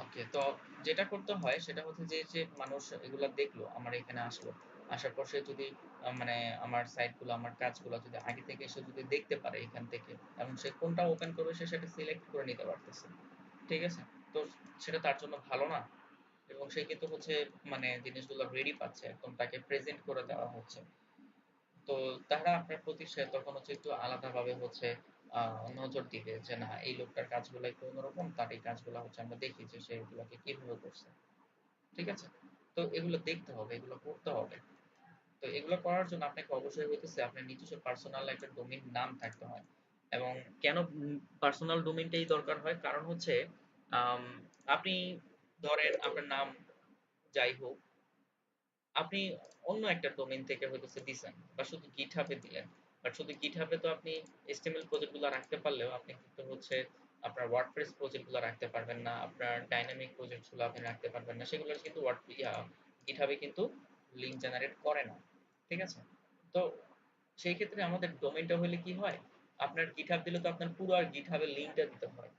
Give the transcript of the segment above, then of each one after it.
ওকে, তো যেটা করতে হয় সেটা হচ্ছে যে যে মানুষ এগুলা দেখলো, আমার এখানে আসলো, আসার পর সে যদি মানে আমার সাইটগুলো, আমার কাজগুলো যদি আগে থেকে সে যদি দেখতে পারে এখান থেকে, এবং সে কোনটা ওপেন করবে সে সেটা সিলেক্ট করে নিতে পারতেছে। ঠিক আছে? তো সেটা তার জন্য ভালো না? এবং সে কিন্তু হচ্ছে মানে জিনিসগুলো রেডি পাচ্ছে, একদম তাকে প্রেজেন্ট করে দেওয়া হচ্ছে। তো তারা আপনার প্রতি সে তখন হচ্ছে একটু আলাদাভাবে হচ্ছে নজর দিবে যে না, এই লোকটার কাজগুলো একটু অন্যরকম, তার এই কাজগুলো হচ্ছে আমরা দেখি যে সে এগুলোকে কিভাবে করছে। ঠিক আছে? তো এগুলো দেখতে হবে, এগুলো করতে হবে। তো এগুলো করার জন্য আপনাকে অবশ্যই হইতেছে আপনার নিজস্ব পার্সোনাল একটা ডোমেইন নাম থাকতে হয়। এবং কেন পার্সোনাল ডোমেইনটাই দরকার হয়? কারণ হচ্ছে আম, আপনি ধরেন আপনার নাম যাই হোক, আপনি অন্য একটা ডোমেইন থেকে হয়তোছে দিছেন বা শুধু GitHub এ দিলেন। বাট শুধু GitHub এ তো আপনি HTML প্রজেক্ট গুলা রাখতে পারলেও আপনি কিন্তু হচ্ছে আপনার WordPress প্রজেক্ট গুলা রাখতে পারবেন না, আপনার ডাইনামিক প্রজেক্ট গুলো আপনি রাখতে পারবেন না। সেগুলো কিন্তু GitHub এ কিন্তু লিঙ্ক জেনারেট করে না। ঠিক আছে? তো সেই ক্ষেত্রে আমাদের ডোমেইনটা হলে কি হয়? আপনার GitHub দিলে তো আপনার পুরো আর GitHub এর লিঙ্কটা দিতে হয়।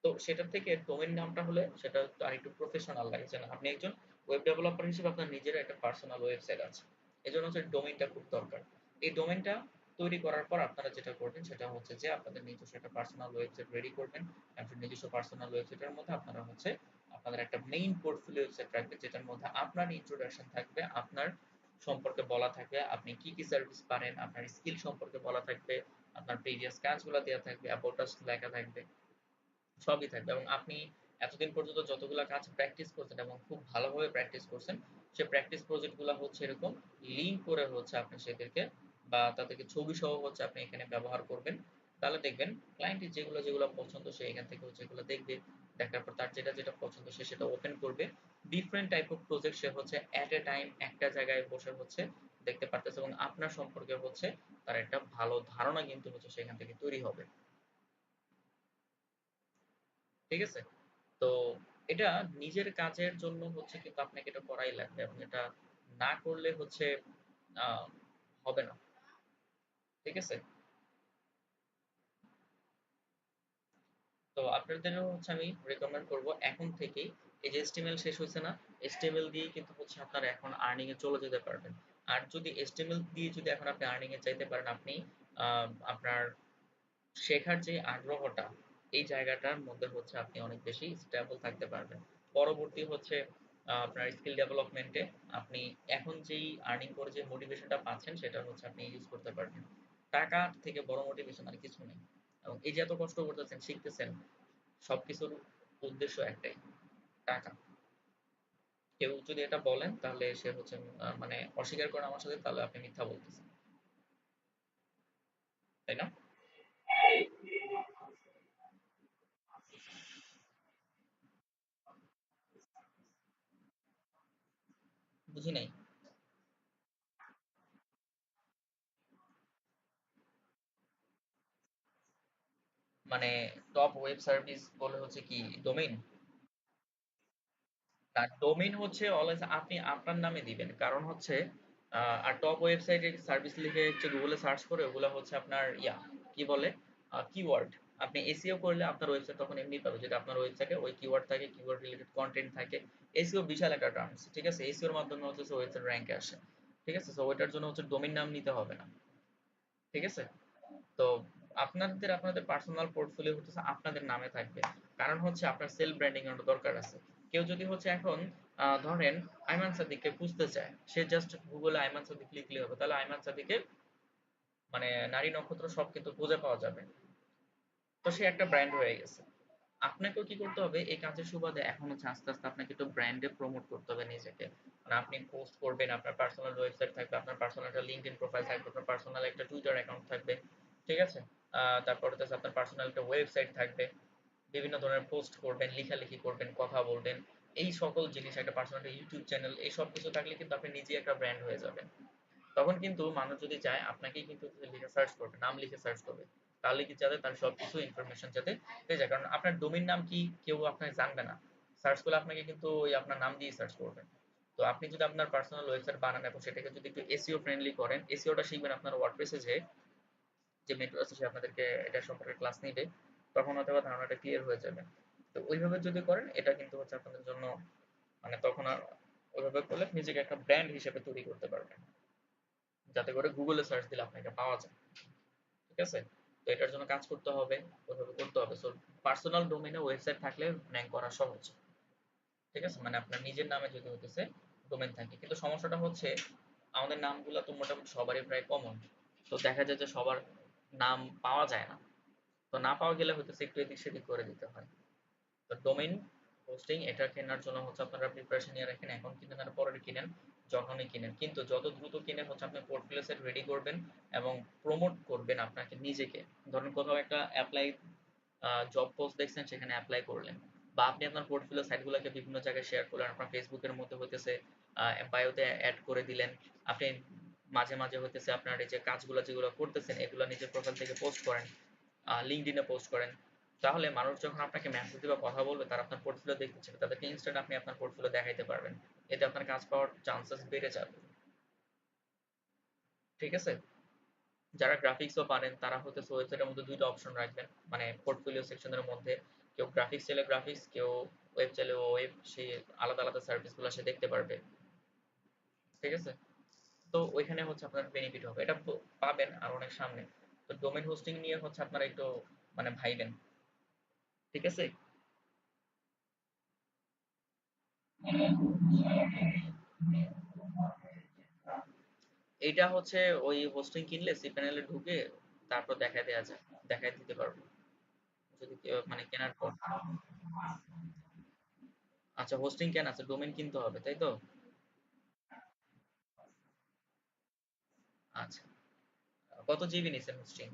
তো সেটার থেকে ডোমেইন নামটা হলে সেটা তো আরেকটু প্রফেশনাল লাগে, যে না, আপনি একজন ওয়েব ডেভেলপার হিসেবে আপনার নিজের একটা পার্সোনাল ওয়েবসাইট আছে। এজন্য হচ্ছে ডোমেইনটা খুব দরকার। এই ডোমেইনটা তৈরি করার পর আপনারা যেটা করবেন সেটা হচ্ছে যে আপনাদের নিজস্ব একটা পার্সোনাল ওয়েবসাইট রেডি করবেন। আপনার নিজস্ব পার্সোনাল ওয়েবসাইটের মধ্যে আপনারা হচ্ছে আপনাদের একটা মেইন পোর্টফোলিও ওয়েবসাইট রাখবেন, যেটার মধ্যে আপনার ইন্ট্রোডাকশন থাকবে, আপনার সম্পর্কে বলা থাকবে, আপনি কি কি সার্ভিস পারেন, আপনার স্কিল সম্পর্কে বলা থাকবে, আপনার প্রিভিয়াস কাজগুলো দেওয়া থাকবে, অ্যাবাউট আস লেখা থাকবে, সবই থাকবে। এবং আপনি এতদিন পর্যন্ত যতগুলা কাজ প্র্যাকটিস করছেন এবং খুব ভালোভাবে প্র্যাকটিস করছেন, সে প্র্যাকটিস প্রজেক্ট গুলা হচ্ছে এরকম লিঙ্ক করে হচ্ছে আপনি সেদেরকে বা তাদেরকে ছবি সহ হচ্ছে আপনি এখানে ব্যবহার করবেন। তাহলে দেখবেন ক্লায়েন্টের যেগুলো যেগুলো পছন্দ সে এখান থেকে হচ্ছে এগুলো দেখবে। দেখার পর তার যেটা যেটা পছন্দ সে সেটা ওপেন করবে। ডিফারেন্ট টাইপ অফ প্রজেক্ট সে হচ্ছে এট এ টাইম একটা জায়গায় বসে হচ্ছে দেখতে পারতেছে, এবং আপনার সম্পর্কে হচ্ছে তার একটা ভালো ধারণা কিন্তু হচ্ছে সেখান থেকে তৈরি হবে। ঠিক আছে? তো এটা নিজের কাজের জন্য হচ্ছে কিন্তু আপনাকে এটা করাই লাগবে, এবং এটা না করলে হচ্ছে আহ, হবে না। ঠিক আছে? তো আপনাদেরও হচ্ছে আমি রেকমেন্ড করব এখন থেকেই, এই যে HTML শেষ হয়েছে না, HTML দিয়ে কিন্তু হচ্ছে আপনারা এখন আর্নিং এ চলে যেতে পারবেন। আর যদি HTML দিয়ে যদি এখন আপনি আর্নিং এ চাইতে পারেন, আপনি আপনার শেখার যে আগ্রহটা, এই জায়গাটার মধ্যে হচ্ছে আপনি অনেক বেশি স্টেবল থাকতে পারবেন। পরবর্তী হচ্ছে আপনার স্কিল ডেভেলপমেন্টে আপনি এখন যেই আর্নিং করে যে মোটিভেশনটা পাচ্ছেন সেটা হচ্ছে আপনি ইউজ করতে পারবেন। টাকা থেকে বড় মোটিভেশন আর কিছু নেই। এবং এই যে এত কষ্ট করতেছেন, শিখতেছেন, সবকিছুর উদ্দেশ্য একটাই, টাকা। কেউ যদি এটা বলেন তাহলে সে হচ্ছে মানে অস্বীকার করেন আমার সাথে, তাহলে আপনি মিথ্যা বলতেছেন। তাই না? বুঝি নাই। মানে টপ ওয়েব সার্ভিস বলে হচ্ছে কি ডোমেইন? না, ডোমেইন হচ্ছে অলওয়েজ আপনি আপনার নামে দিবেন, কারণ হচ্ছে আর টপ ওয়েবসাইটে সার্ভিস লিখে হচ্ছে গুগলে সার্চ করে ওগুলো হচ্ছে আপনার কি বলে কিওয়ার্ড। আপনি এসইও করলে আপনার ওয়েবসাইট তখন এমনি পাবে যদি আপনার ওয়েবসাইটে ওই কিওয়ার্ড থাকে, কিওয়ার্ড রিলেটেড কন্টেন্ট থাকে। এসইও বিশাল একটা টার্মস, ঠিক আছে? এসইওর মাধ্যমে হচ্ছে ওয়েবসাইট র্যাঙ্কে আসে। ঠিক আছে? সো ওইটার জন্য হচ্ছে ডোমেইন নাম নিতে হবে না। ঠিক আছে? তো আপনাদের আপনাদের পার্সোনাল পোর্টফোলিও হচ্ছে আপনাদের নামে থাকবে। কারণ হচ্ছে আপনার সেলফ ব্র্যান্ডিং এর দরকার আছে। কেউ যদি হচ্ছে এখন ধরেন আইমান সাদিককে খুঁজতে চায়, সে জাস্ট গুগলে আইমান সাদিক লিখলে হবে, তাহলে আইমান সাদিকের মানে নারী নক্ষত্র সব কিন্তু খুঁজে পাওয়া যাবে। তো সে একটা ব্র্যান্ড হয়ে গেছে। আপনাকেও কি করতে হবে, এই কাজের সুবাদে এখন হচ্ছে আস্তে আস্তে আপনাকে একটু ব্র্যান্ডে প্রমোট করতে হবে নিজেকে। মানে আপনি পোস্ট করবেন, আপনার পার্সোনাল ওয়েবসাইট থাকবে, আপনার পার্সোনাল একটা লিঙ্কডইন প্রোফাইল থাকবে, আপনার পার্সোনাল একটা টুইটার অ্যাকাউন্ট থাকবে। ঠিক আছে? তারপর হচ্ছে আপনার পার্সোনাল একটা ওয়েবসাইট থাকবে। বিভিন্ন ধরনের পোস্ট করবেন, লেখালেখি করবেন, কথা বলবেন। এই সকল জিনিস, একটা পার্সোনাল একটা ইউটিউব চ্যানেল, এই সব কিছু থাকলে কিন্তু আপনি নিজেই একটা ব্র্যান্ড হয়ে যাবেন। তখন কিন্তু মানুষ যদি চায় আপনাকেই কিন্তু লিখে সার্চ করবে, নাম লিখে সার্চ করবে। তাহলে কি যাতে তার সবকিছু ইনফরমেশন যাতে পেয়ে যায়, কারণ আপনার ডোমেইন নাম কি কেউ আপনাকে জানবে না। সার্চ করলে আপনাকে কিন্তু ওই আপনার নাম দিয়ে সার্চ করবে। তো আপনি যদি আপনার পার্সোনাল ওয়েবসাইট বানান এবং সেটাকে যদি একটু এসইও ফ্রেন্ডলি করেন, এসইওটা শিখবেন আপনার ওয়ার্ডপ্রেসে, যে যে মেন্টর আছে সে আপনাদেরকে এটা সম্পর্কে ক্লাস নিবে। তখন হয়তোবা ধারণাটা ক্লিয়ার হয়ে যাবে। তো ওইভাবে যদি করেন এটা কিন্তু হচ্ছে আপনাদের জন্য মানে তখন আর ওইভাবে করলে নিজেকে একটা ব্র্যান্ড হিসেবে তৈরি করতে পারবেন। যাতে করে গুগলে সার্চ দিলে আপনাকে পাওয়া যায়। ঠিক আছে? তো এটার জন্য কাজ করতে হবে, ওইভাবে করতে হবে। সো পার্সোনাল ডোমেইনে ওয়েবসাইট থাকলে র‍্যাংক করা সহজ। ঠিক আছে? মানে আপনার নিজের নামে যদি হইতেছে ডোমেইন থাকে। কিন্তু সমস্যাটা হচ্ছে আমাদের নামগুলা তো মোটামুটি সবারই প্রায় কমন। তো দেখা যায় যে সবার নাম পাওয়া যায় না। তো না পাওয়া গেলে হইতেছে একটু এদিক সেদিক করে দিতে হয়। তো ডোমেইন হোস্টিং এটা কেনার জন্য হচ্ছে আপনারা প্রিপারেশন নিয়ে রাখেন। এখন কিনেন আর পরে কিনেন, যখনই কিনেন। কিন্তু যত দ্রুত কিনে হচ্ছে আপনি পোর্টফোলিও সেট রেডি করবেন এবং প্রমোট করবেন আপনাকে নিজেকে। ধরেন কোথাও একটা এপ্লাই জব পোস্ট দেখছেন সেখানে এপ্লাই করলেন, বা আপনি আপনার পোর্টফোলিও সাইটগুলোকে বিভিন্ন জায়গায় শেয়ার করলেন, আপনার ফেসবুকের মধ্যে হইতেছে বায়োতে অ্যাড করে দিলেন। আপনি মাঝে মাঝে হইতেছে আপনার এই যে কাজগুলো যেগুলো করতেছেন এগুলো নিজের প্রোফাইল থেকে পোস্ট করেন, লিঙ্কডইনে পোস্ট করেন। তাহলে মানুষ যখন আপনাকে মেসেজ দিবে কথা বলবে তারা আপনার পোর্টফোলিও দেখতে চাবে, তাদেরকে ইনস্ট্যান্ট আপনি আপনার পোর্টফোলিও দেখাইতে পারবেন। এতে আপনার কাজ পাওয়ার চান্সেস বেড়ে যাবে। ঠিক আছে? যারা গ্রাফিক্সও পারেন তারা হচ্ছে ওয়েবসাইটের মধ্যে দুইটা অপশন রাখবেন, মানে পোর্টফোলিও সেকশনের মধ্যে। কেউ গ্রাফিক্স চাইলে গ্রাফিক্স, কেউ ওয়েব চাইলে ওয়েব, সে আলাদা আলাদা সার্ভিসগুলো সে দেখতে পারবে। ঠিক আছে? তো ওইখানে হচ্ছে আপনার বেনিফিট হবে, এটা পাবেন আর অনেক সামনে। তো ডোমেইন হোস্টিং নিয়ে হচ্ছে আপনারা একটু মানে ভাইবেন। ঠিক আছে? এইটা হচ্ছে ওই হোস্টিং কিনলে সিপ্যানেলে ঢুকে তারপর দেখায় দেওয়া যায়, দেখায় দিতে পারবো যদি মানে কেনার পর। আচ্ছা, হোস্টিং কেন আছে, ডোমেইন কিনতে হবে তাই তো? আচ্ছা, কত জিবি নিছেন হোস্টিং?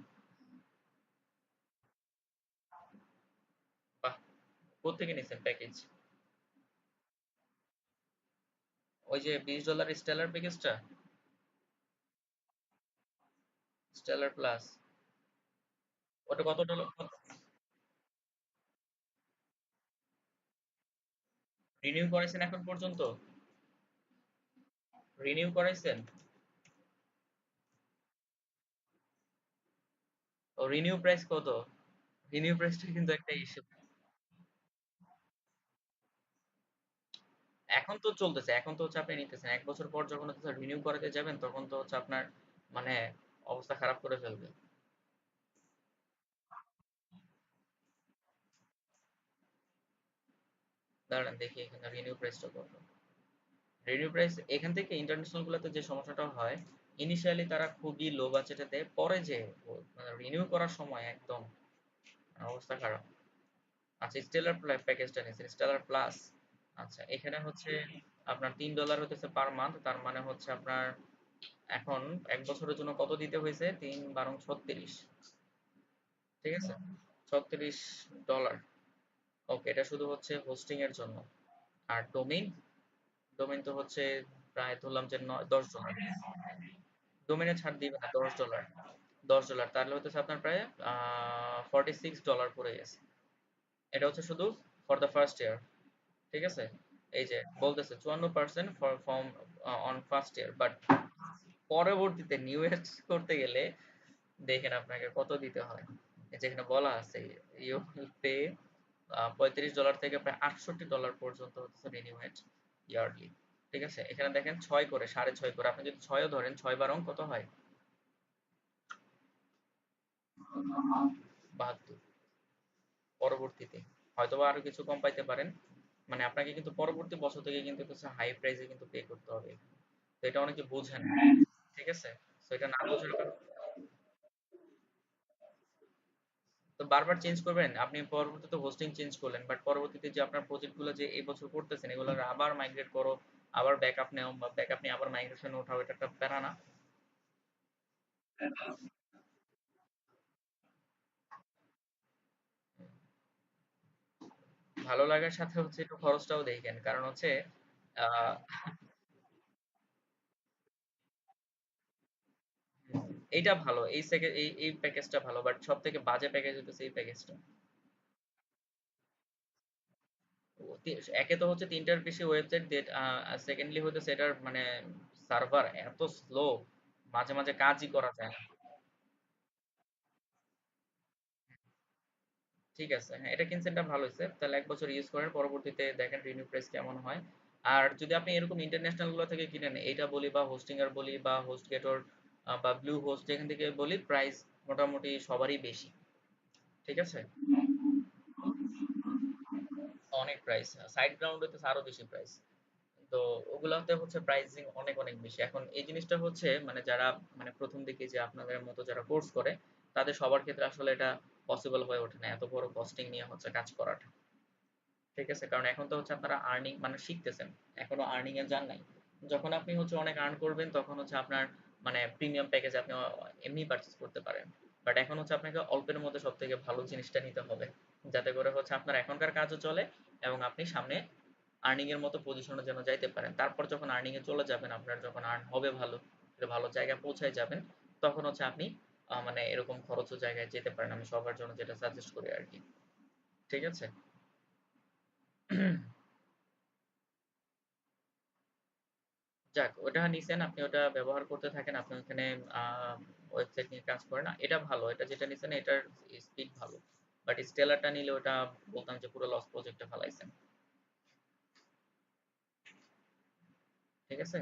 বাহ, কোত্থেকে নিছেন প্যাকেজ? ওই যে $20 স্টেলার প্যাকেজটা? Stellar plus? ওটা কত ডলার? রিনিউ করাইছেন এখন পর্যন্ত? রিনিউ করাইছেন? ও, রিনিউ প্রাইস কত? রিনিউ প্রাইসটা কিন্তু একটা ইস্যু। এখন তো চলতেছে, এখন তো হচ্ছে আপনি নিতেছেন, 1 বছর পর যখন হচ্ছে রিনিউ করাতে যাবেন তখন তো হচ্ছে আপনার মানে অবস্থা খারাপ করে ফেলবে। দাঁড়ান দেখি এখানে রিনিউ প্রাইসটা কত। রিনিউ প্রাইস এখান থেকে ইন্টারন্যাশনাল গুলোতে যে সমস্যাটা হয়, ইনিশিয়ালি তারা খুবই লো বাজেটে দেয়, পরে যে মানে রিনিউ করার সময় একদম অবস্থা খারাপ। আচ্ছা, স্টেলার প্যাকেজটা নিয়েছেন, স্টেলার প্লাস। আচ্ছা, এখানে হচ্ছে আপনার $3 হতেছে পার মান্থ, তার মানে হচ্ছে আপনার এখন 1 বছরের জন্য কত দিতে হয়েছে, 3 × 12 = 36। ঠিক আছে, $36। ওকে, এটা শুধু হচ্ছে হোস্টিং এর জন্য। আর ডোমেইন, ডোমেইন তো হচ্ছে প্রায় ধরলাম যে $10। ডোমেইনে ছাড় দিবে না, $10। $10 তাহলে হতেছে আপনার প্রায় $46 পড়ে গেছে। এটা হচ্ছে শুধু ফর দ্য ফার্স্ট ইয়ার। ঠিক আছে? এই যে বলতেছে 54% for form on first year, but পরবর্তীতে নিউ এজ করতে গেলে দেখেন আপনাকে কত দিতে হয়। যেখানে বলা আছে ইউ উইল পে $35 থেকে প্রায় $68 পর্যন্ত হচ্ছে রিনিউয়েট ইয়ারলি। ঠিক আছে? এখানে দেখেন 6 করে, 6.5 করে, আপনি যদি 6ও ধরেন, 6 × 12 কত হয়? 72। পরবর্তীতে হয়তোবা আরো কিছু কম পাইতে পারেন। মানে আপনাকে কিন্তু পরবর্তী বছর থেকে কিন্তু কিছু হাই প্রাইসে কিন্তু পে করতে হবে। তো এটা অনেকে বোঝে না। ঠিক আছে? তো এটা না বোঝার কারণে তো বারবার চেঞ্জ করবেন। আপনি পরবর্তীতে হোস্টিং চেঞ্জ করলেন, বাট পরবর্তীতে যে আপনার প্রজেক্ট গুলো যে এই বছর করতেছেন এগুলো আবার মাইগ্রেট করো, আবার ব্যাকআপ নেও, বা ব্যাকআপ নিয়ে আবার মাইগ্রেশন ওঠাও, এটা একটা প্যারা না? ভালো লাগার সাথে হচ্ছে একটু খরচটাও দেখেন, কারণ হচ্ছে আহ, এইটা ভালো, এই প্যাকেজটা ভালো, বাট সব থেকে বাজে প্যাকেজ হচ্ছে এই প্যাকেজটা। একে তো হচ্ছে 3টার বেশি ওয়েবসাইট, সেকেন্ডলি হচ্ছে এটার মানে সার্ভার এত স্লো, মাঝে মাঝে কাজই করা যায় না। ঠিক আছে, হ্যাঁ এটা কিনছেন, এটা ভালো হয়েছে। তাহলে 1 বছর ইউজ করেন, পরবর্তীতে দেখেন রিনিউ প্রাইস কেমন হয়। আর যদি আপনি এরকম ইন্টারন্যাশনাল গুলো থেকে কিনেন, এইটা বলি বা হোস্টিংয়ার বলি বা হোস্টগেটর বা ব্লু হোস্ট যেখান থেকে বলি, প্রাইস মোটামুটি সবারই বেশি। ঠিক আছে, অনেক প্রাইস। সাইড গ্রাউন্ড হইতে আরো বেশি প্রাইস। তো ওগুলাতে হচ্ছে প্রাইসিং অনেক অনেক বেশি। এখন এই জিনিসটা হচ্ছে মানে যারা মানে প্রথম দিকে যে আপনাদের মতো যারা কোর্স করে, তাদের সবার ক্ষেত্রে আসলে এটা পসিবল হয়ে ওঠে না, এত বড় কস্টিং নিয়ে হচ্ছে কাজ করাটা। ঠিক আছে, কারণ এখন তো হচ্ছে আপনারা আর্নিং মানে শিখতেছেন, এখনো আর্নিং এ যান নাই। যখন আপনি হচ্ছে অনেক আর্ন করবেন তখন হচ্ছে আপনার মানে প্রিমিয়াম প্যাকেজ আপনি এমনি পারচেজ করতে পারেন। বাট এখন হচ্ছে আপনাকে অল্পের মধ্যে সব থেকে ভালো জিনিসটা নিতে হবে, যাতে করে হচ্ছে আপনার এখনকার কাজও চলে এবং আপনি সামনে আর্নিং এর মতো পজিশনে যেন যাইতে পারেন। তারপর যখন আর্নিং এ চলে যাবেন, আপনার যখন আর্ন হবে ভালো, একটা ভালো জায়গায় পৌঁছায় যাবেন, তখন হচ্ছে আপনি মানে এরকম খরচও জায়গায় যেতে পারেন। আমি সবার জন্য যেটা সাজেস্ট করি আর কি। ঠিক আছে। যাক, ওটা নিছেন, আপনি ওটা ব্যবহার করতে থাকেন। আপনি ওখানে ওয়েবসাইট নিয়ে কাজ করেন। এটা ভালো, এটা যেটা নিছেন এটার স্পিড ভালো। বাট স্টেলারটা নিলে ওটা বলতাম যে পুরো লস প্রজেক্টে ফেলাইছেন। ঠিক আছে।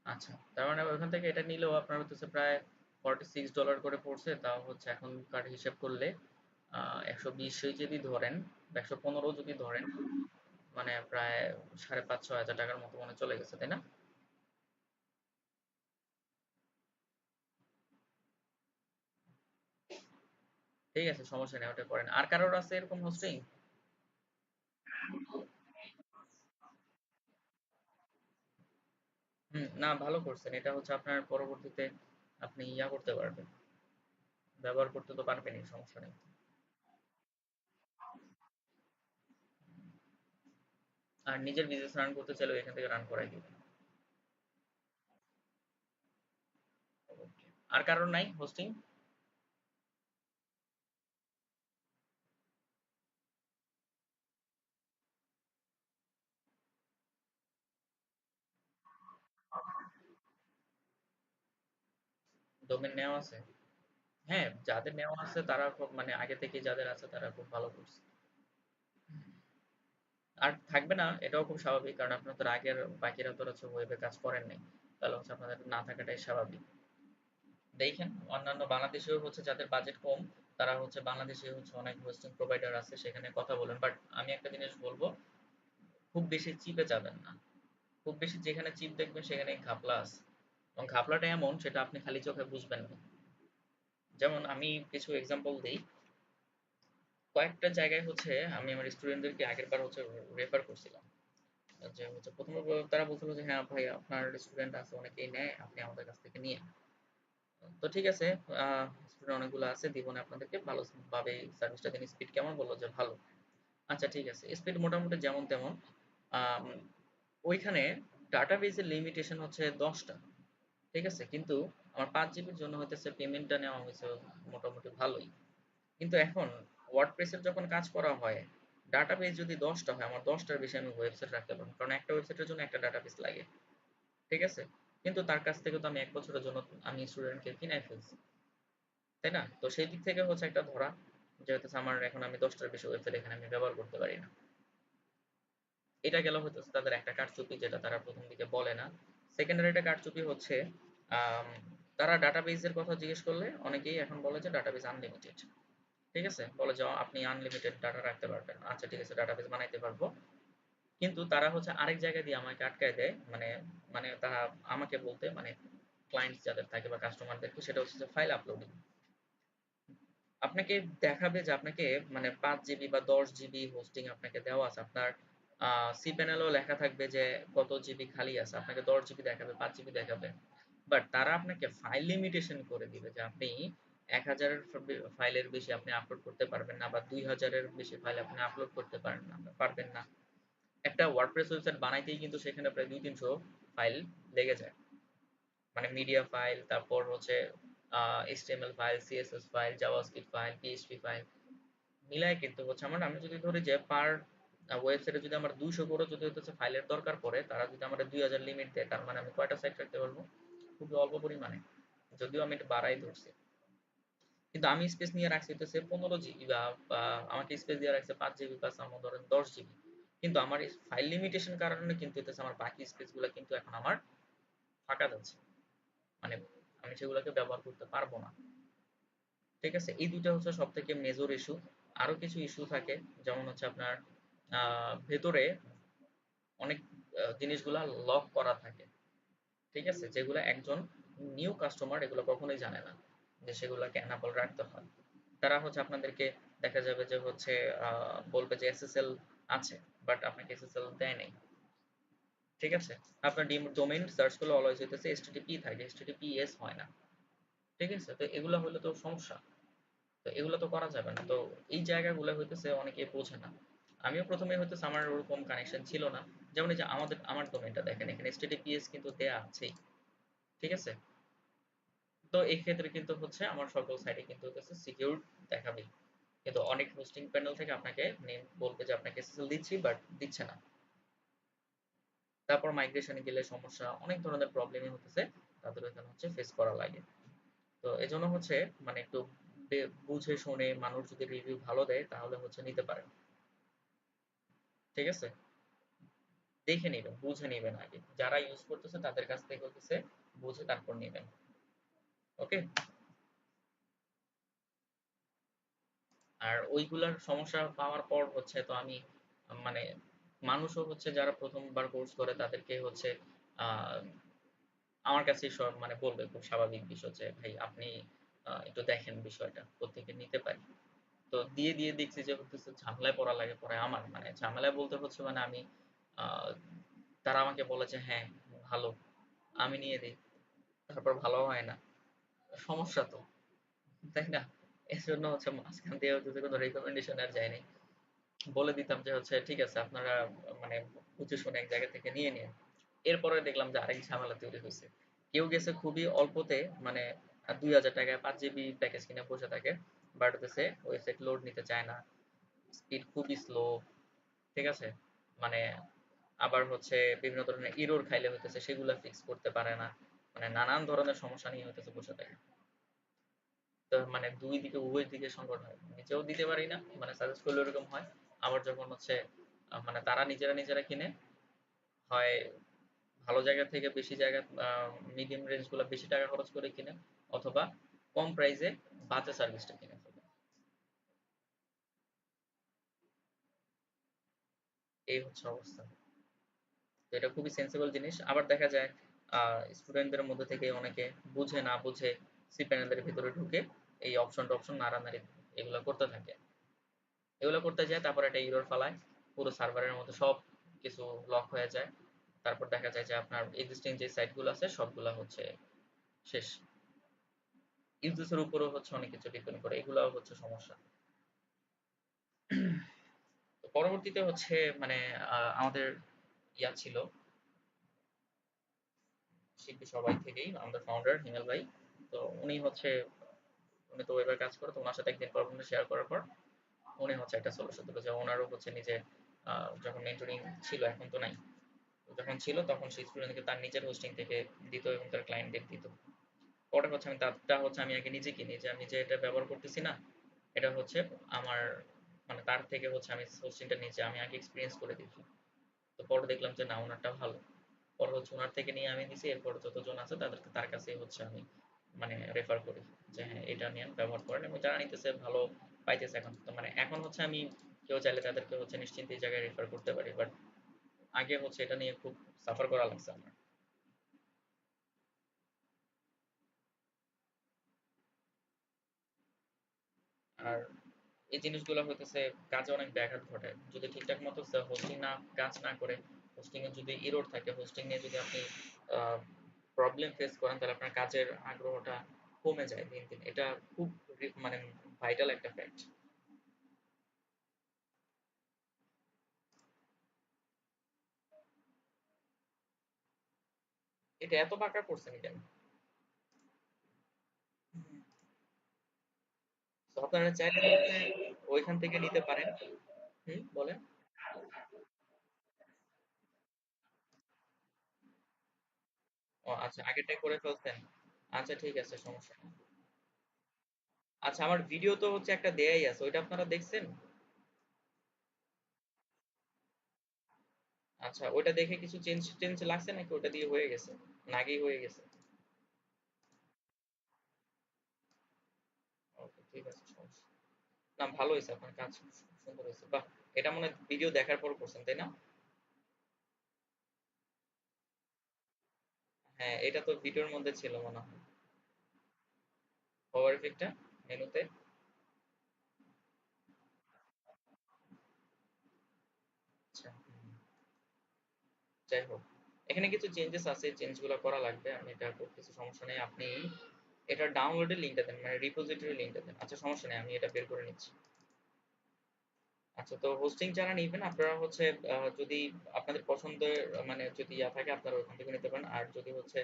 আচ্ছা, তার মানে ওখান থেকে এটা নিলেও আপনার হচ্ছে প্রায় $46 করে পড়ছে। তাও হচ্ছে এখনকার হিসেব করলে 120 যদি ধরেন, 115 যদি ধরেন, মানে প্রায় 5,500-6,000 টাকার মতো মনে চলে গেছে, তাই না? ঠিক আছে, সমস্যা নেই, ওটা করেন। আর কারোর আছে এরকম হোস্টিং? হুম, না ভালো করছেন। এটা হচ্ছে আপনার পরবর্তীতে আপনি ইয়া করতে পারবেন, ব্যবহার করতে তো পারবেনই, সমস্যা নেই। আর নিজের বিজনেস রান করতে চাইলেও এখান থেকে রান করাই দিবেন। আর কারোর নাই হোস্টিং? ডোমেন নেওয়া আছে? হ্যাঁ, যাদের নেওয়া আছে তারা খুব মানে আগে থেকে যাদের আছে তারা খুব ভালো করছে। আর থাকবে না এটাও খুব স্বাভাবিক, কারণ আপনার তো আগের বাকিরা তো হচ্ছে ওয়েবে কাজ করেন নাই, তাহলে হচ্ছে আপনাদের না থাকাটাই স্বাভাবিক। দেখেন, অন্যান্য বাংলাদেশেও হচ্ছে যাদের বাজেট কম, তারা হচ্ছে বাংলাদেশে হচ্ছে অনেক হোস্টিং প্রোভাইডার আছে, সেখানে কথা বলেন। বাট আমি একটা জিনিস বলবো, খুব বেশি চিপে যাবেন না। খুব বেশি যেখানে চিপ দেখবেন সেখানেই ঘাপলা আছে, এবং ঘাপলাটা এমন সেটা আপনি খালি চোখে বুঝবেন না। যেমন আমি কিছু এক্সাম্পল দিই। কয়েকটা জায়গায় হচ্ছে আমি আমার স্টুডেন্টদেরকে আগের বার হচ্ছে রেফার করছিলাম, যে হচ্ছে প্রথমে তারা বলছিল যে হ্যাঁ ভাই, আপনার স্টুডেন্ট আছে, অনেকেই নেয়, আপনি আমাদের কাছ থেকে নিয়ে। তো ঠিক আছে, স্টুডেন্ট অনেকগুলো আছে, দিব না আপনাদেরকে, ভালো ভাবে সার্ভিসটা দিন। স্পিড কেমন? বললো যে ভালো। আচ্ছা ঠিক আছে, স্পিড মোটামুটি যেমন তেমন। আম, ওইখানে ডাটাবেজের লিমিটেশন হচ্ছে 10টা। ঠিক আছে, কিন্তু আমার 5 জিবির জন্য হইতেছে পেমেন্টটা নেওয়া হয়েছে মোটামুটি ভালোই। কিন্তু এখন ওয়ার্ডপ্রেসের যখন কাজ করা হয়, ডাটাবেজ যদি 10টা হয়, আমার 10টার বেশি আমি ওয়েবসাইট রাখতে পারবো না, কারণ একটা ওয়েবসাইটের জন্য একটা ডাটাবেজ লাগে। ঠিক আছে, কিন্তু তার কাছ থেকে তো আমি 1 বছরের জন্য আমি স্টুডেন্টকে কিনাই ফেলছি, তাই না? তো সেই দিক থেকে হচ্ছে একটা ধরা, যে হইতেছে আমার এখন আমি 10টার বেশি ওয়েবসাইট এখানে আমি ব্যবহার করতে পারি না। এটা গেল হইতেছে তাদের একটা কারচুপি, যেটা তারা প্রথম দিকে বলে না। সেকেন্ডারি একটা কারচুপি হচ্ছে, আম, তারা ডাটাবেজের কথা জিজ্ঞেস করলে অনেকেই এখন বলে যে ডাটাবেজ আনলিমিটেড। ঠিক আছে, বলে যে আপনি আনলিমিটেড ডাটা রাখতে পারবেন। আচ্ছা ঠিক আছে, ডাটাবেস বানাইতে পারবো। কিন্তু তারা হচ্ছে আরেক জায়গায় দিয়ে আমাকে আটকায় দেয়, মানে মানে তারা আমাকে বলতে মানে ক্লায়েন্টস যাদের থাকে বা কাস্টমারদেরকে, সেটা হচ্ছে যে ফাইল আপলোডিং। আপনাকে দেখাবে যে আপনাকে মানে 5 জিবি বা 10 জিবি হোস্টিং আপনাকে দেওয়া আছে, আপনার সি প্যানেলও লেখা থাকবে যে কত জিবি খালি আছে, আপনাকে 10 জিবি দেখাবে, 5 জিবি দেখাবে। বাট তারা আপনাকে ফাইল লিমিটেশন করে দিবে যে আপনি 1,000-এর ফাইলের বেশি আপনি আপলোড করতে পারবেন না, বা 2,000-এর বেশি ফাইল আপনি আপলোড করতে পারবেন না। একটা ওয়ার্ডপ্রেস ওয়েবসাইট বানাইতেই কিন্তু সেখানে প্রায় 200-300 ফাইল লেগে যায়। মানে মিডিয়া ফাইল, তারপর হচ্ছে HTML file, CSS file, JavaScript file, PHP file, মিলায় কিন্তু হচ্ছে আমার, আমি যদি ধরি যে পার ওয়েবসাইটে যদি আমার 200 করে যদি হচ্ছে ফাইলের দরকার পড়ে, তারা যদি আমার 2000 লিমিট দেয়, তার মানে আমি কয়টা সাইট রাখতে পারবো? খুবই অল্প পরিমাণে। যদিও আমি এটা বাড়াই ধরছি, কিন্তু আমি স্পেস নিয়ে রাখছি হচ্ছে 15 জিবি, বা আমাকে স্পেস দিয়ে রাখছে 5 জিবি, প্লাস আমার ধরেন 10 জিবি। কিন্তু আমার ফাইল লিমিটেশন কারণে কিন্তু হচ্ছে আমার বাকি স্পেস গুলো কিন্তু এখন আমার ফাঁকা যাচ্ছে, মানে আমি সেগুলোকে ব্যবহার করতে পারবো না। ঠিক আছে, এই দুইটা হচ্ছে সব থেকে মেজর ইস্যু। আরো কিছু ইস্যু থাকে, যেমন হচ্ছে আপনার ভেতরে অনেক জিনিসগুলা লক করা থাকে। ঠিক আছে, যেগুলো একজন নিউ কাস্টমার এগুলো কখনোই জানে না যে সেগুলোকে এনাবল রাখতে হয়। তারা হচ্ছে আপনাদেরকে দেখা যাবে যে হচ্ছে বলবে যে এসএসএল আছে, বাট আপনাকে এসএসএল দেয় নাই। ঠিক আছে, আপনার ডোমেইন সার্চ করলে অলওয়েজ হইতেছে এসটিটিপি থাকে, এসটিটিপিএস হয় না। ঠিক আছে, তো এগুলো হলে তো সমস্যা, তো এগুলো তো করা যাবে না। তো এই জায়গাগুলো হইতেছে অনেকে বোঝে না। আমিও প্রথমে হইতেছে আমার ওরকম কানেকশন ছিল না। যেমন এই যে আমার ডোমেইনটা দেখেন, এখানে এসটিটিপিএস কিন্তু দেয়া আছেই। ঠিক আছে, তো এই ক্ষেত্রে কিন্তু হচ্ছে আমার সকল সাইটে কিন্তু হচ্ছে সিকিউর দেখাবেই। কিন্তু অনেক হোস্টিং প্যানেল থেকে আপনাকে নেম বলবে যে আপনাকে এসএসএল দিচ্ছি, বাট দিচ্ছে না। তারপর মাইগ্রেশনে গেলে সমস্যা, অনেক ধরনের প্রবলেমই হতেছে তাদের এখানে হচ্ছে ফেস করা লাগে। তো এজন্য হচ্ছে মানে একটু বুঝে শুনে মানুষ যদি রিভিউ ভালো দেয় তাহলে হচ্ছে নিতে পারেন। ঠিক আছে, দেখে নিবেন, বুঝে নিবেন আগে, যারা ইউজ করতেছে তাদের কাছ থেকে হচ্ছে বুঝে তারপর নিবেন। ওকে। আর ওইগুলার সমস্যা পাওয়ার পর হচ্ছে তো আমি মানে মানুষও হচ্ছে যারা প্রথমবার কোর্স করে তাদেরকে হচ্ছে আহ, আমার কাছে সব মানে বলবে, খুব স্বাভাবিক বিষয় যে ভাই আপনি একটু দেখেন বিষয়টা কোত্থেকে নিতে পারি। তো দিয়ে দিয়ে দেখছি যে হচ্ছে ঝামেলায় পড়া লাগে, পরে আমার মানে ঝামেলায় বলতে হচ্ছে মানে আমি আহ, তারা আমাকে বলে যে হ্যাঁ ভালো, আমি নিয়ে দিই, তারপর ভালো হয় না, সমস্যা তো, তাই না? এর জন্য হচ্ছে মাঝখান দিয়ে যদি কোনো রেকমেন্ডেশন আর যায়নি, বলে দিতাম যে হচ্ছে ঠিক আছে আপনারা মানে বুঝে শুনে এক জায়গা থেকে নিয়ে নিন। এরপরে দেখলাম যে আরেক ঝামেলা তৈরি হয়েছে। কেউ গেছে খুবই অল্পতে, মানে 2000 টাকায় 5 জিবি প্যাকেজ কিনে বসে থাকে, বাট হচ্ছে ওয়েবসাইট লোড নিতে চায় না, স্পিড খুবই স্লো। ঠিক আছে, মানে আবার হচ্ছে বিভিন্ন ধরনের ইরর খাইলে হইতেছে সেগুলা ফিক্স করতে পারে না, মানে নানান ধরনের সমস্যা নিয়ে হইতেছে বসে থাকে। তো মানে দুই দিকে উভয় দিকে সংকট হয়, নিজেও দিতে পারি না, মানে সাজেস্ট করলে এরকম হয়। আবার যখন হচ্ছে মানে তারা নিজেরা নিজেরা কিনে, হয় ভালো জায়গা থেকে বেশি জায়গা, মিডিয়াম রেঞ্জ গুলো বেশি টাকা খরচ করে কিনে, অথবা কম প্রাইসে বাজে সার্ভিসটা কিনে ফেলে। এই হচ্ছে অবস্থা। তো এটা খুবই সেন্সিবল জিনিস। আবার দেখা যায় স্টুডেন্টদের মধ্যে থেকে অনেকে বুঝে না বুঝে সি প্যানেলের ভিতরে ঢুকে এই অপশন টপশন নাড়ানাড়ি এগুলো করতে থাকে। এগুলো করতে যায়, তারপর একটা ইরর ফালায়, পুরো সার্ভারের মধ্যে সব কিছু লক হয়ে যায়। তারপর দেখা যায় যে আপনার এক্সিস্টিং যে সাইট গুলো আছে সবগুলা হচ্ছে শেষ। ইউজেসের উপরও হচ্ছে অনেক কিছু ডিপেন্ড করে, এগুলো হচ্ছে সমস্যা। তো পরবর্তীতে হচ্ছে মানে আমাদের ইয়া ছিল, শিল্পী সবাই থেকেই আমাদের ফাউন্ডার হিমেল ভাই। তো উনি হচ্ছে, উনি তো ওয়েবের কাজ করে, তো ওনার সাথে একদিন প্রবলেমটা শেয়ার করার পর উনি হচ্ছে একটা সলিউশন দিল যে ওনারও হচ্ছে নিজে যখন মেন্টরিং ছিল, এখন তো নাই, যখন ছিল তখন সেই স্টুডেন্টকে তার নিজের হোস্টিং থেকে দিত এবং তার ক্লায়েন্টদের দিত। পরে হচ্ছে আমি তারটা হচ্ছে আমি আগে নিজে কিনি, যে আমি যে এটা ব্যবহার করতেছি না, এটা হচ্ছে আমার মানে তার থেকে হচ্ছে আমি হোস্টিংটা নিচে আমি আগে এক্সপিরিয়েন্স করে দেখি। তো পরে দেখলাম যে না ওনারটা ভালো। পরে হচ্ছে ওনার থেকে নিয়ে আমি নিছি, এরপর যতজন আছে তাদেরকে তার কাছেই হচ্ছে আমি মানে রেফার করি যে হ্যাঁ এটা নিয়ে ব্যবহার করেন, এবং যারা নিতেছে ভালো পাইতেছে। এখন তো মানে এখন হচ্ছে আমি কেউ চাইলে তাদেরকে হচ্ছে নিশ্চিন্তে এই জায়গায় রেফার করতে পারি, বাট আগে হচ্ছে এটা নিয়ে খুব সাফার করা লাগছে আমার। আর এই জিনিসগুলো হইতেছে কাজে অনেক ব্যাঘাত ঘটায় যদি ঠিকঠাক মতো হোস্টিং না কাজ না করে, হোস্টিং এ যদি এরর থাকে, হোস্টিং নিয়ে যদি আপনি প্রবলেম ফেস করেন, তাহলে আপনার কাজের আগ্রহটা কমে যায় দিন দিন। এটা খুব মানে ভাইটাল একটা ফ্যাক্ট। এটা এত বাঁকা করছেন কেন? তো আপনারা চাইলে হচ্ছে ওইখান থেকে নিতে পারেন। হুম, বলেন। ও আচ্ছা, আগেরটাই করে ফেলছেন। আচ্ছা ঠিক আছে, সমস্যা নেই। আচ্ছা, আমার ভিডিও তো হচ্ছে একটা দেয়াই আছে, ওইটা আপনারা দেখছেন? আচ্ছা, ওইটা দেখে কিছু চেঞ্জ টেঞ্জ লাগছে নাকি ওটা দিয়ে হয়ে গেছে? না আগেই হয়ে গেছে? ওকে, ঠিক আছে, সমস্যা না। ভালো হয়েছে, আপনার কাজ সুন্দর হয়েছে, বাহ। এটা মনে হয় ভিডিও দেখার পর করছেন, তাই না? হ্যাঁ, এটা তো ভিডিওর মধ্যে ছিল মনে হয়। পাওয়ার ইফেক্টটা মেনুতে। আচ্ছা, যাই হোক, এখানে কিছু চেঞ্জেস আছে, চেঞ্জগুলো করা লাগবে। আমি এটা করতেছি, সমস্যা নেই। আপনি এটা ডাউনলোডের লিঙ্কটা দেন, মানে রিপোজিটরি লিঙ্কটা দেন। আচ্ছা, সমস্যা নেই, আমি এটা বের করে নিচ্ছি। আচ্ছা, তো হোস্টিং যারা নিবেন আপনারা হচ্ছে যদি আপনাদের পছন্দের মানে যদি ইয়া থাকে আপনারা ওখান থেকে নিতে পারেন। আর যদি হচ্ছে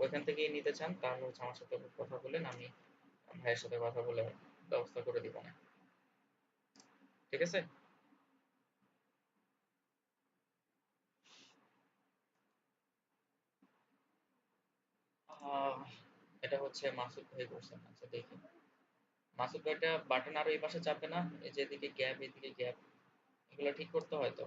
ওইখান থেকেই নিতে চান তাহলে হচ্ছে আমার সাথে কথা বলেন, আমি ভাইয়ের সাথে কথা বলে ব্যবস্থা করে দিব না। ঠিক আছে? আহ, এটা হচ্ছে মাসুদ ভাই করছেন। আচ্ছা, দেখি। মাসুদ ভাইটা বাটন আরো এই পাশে চাপবে না? এই যে এদিকে গ্যাপ, এদিকে গ্যাপ, এগুলো ঠিক করতে হয় তো।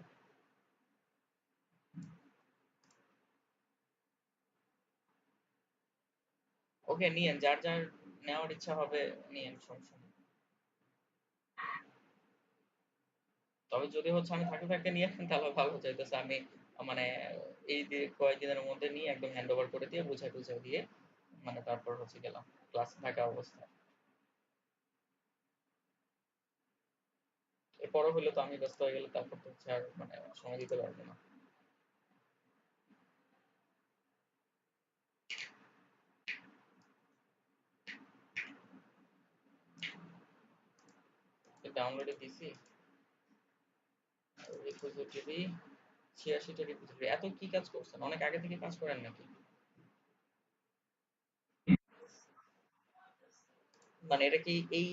ওকে, নিয়েন, যার যার নেওয়ার ইচ্ছা হবে নিয়েন, সমস্যা নেই। তবে যদি হচ্ছে আমি থাকতে থাকতে নিয়ে আসেন তাহলে ভালো চাইতেছে। আমি মানে এই যে কয়েকদিনের মধ্যে নিয়ে একদম হ্যান্ড ওভার করে দিয়ে বুঝাই টুঝাই দিয়ে মানে তারপর হচ্ছে গেলাম ক্লাসে থাকা অবস্থায়। এরপরও হইলে তো আমি ব্যস্ত হয়ে গেলে তারপর তো হচ্ছে আর মানে সময় দিতে পারবো না। ডাউনলোডে দিছি রিপোজিটরি, 86টা রিপোজিটরি। এত কি কাজ করছেন? অনেক আগে থেকে কাজ করেন নাকি? মানে এটা কি এই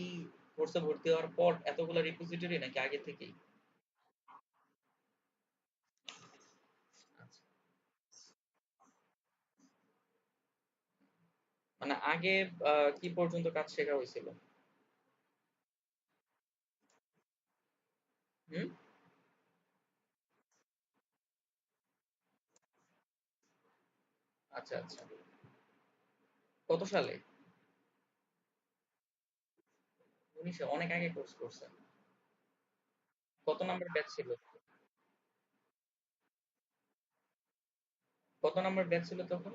কোর্সে ভর্তি হওয়ার পর এতগুলা রিপোজিটরি নাকি আগে থেকেই? আচ্ছা, মানে আগে কি পর্যন্ত কাজ শেখা হয়েছিল? হুম। আচ্ছা আচ্ছা, কত সালে? 19-এ? অনেক আগে কোর্স করছেন। কত নাম্বার ব্যাচ ছিল? কত নাম্বার ব্যাচ ছিল তখন?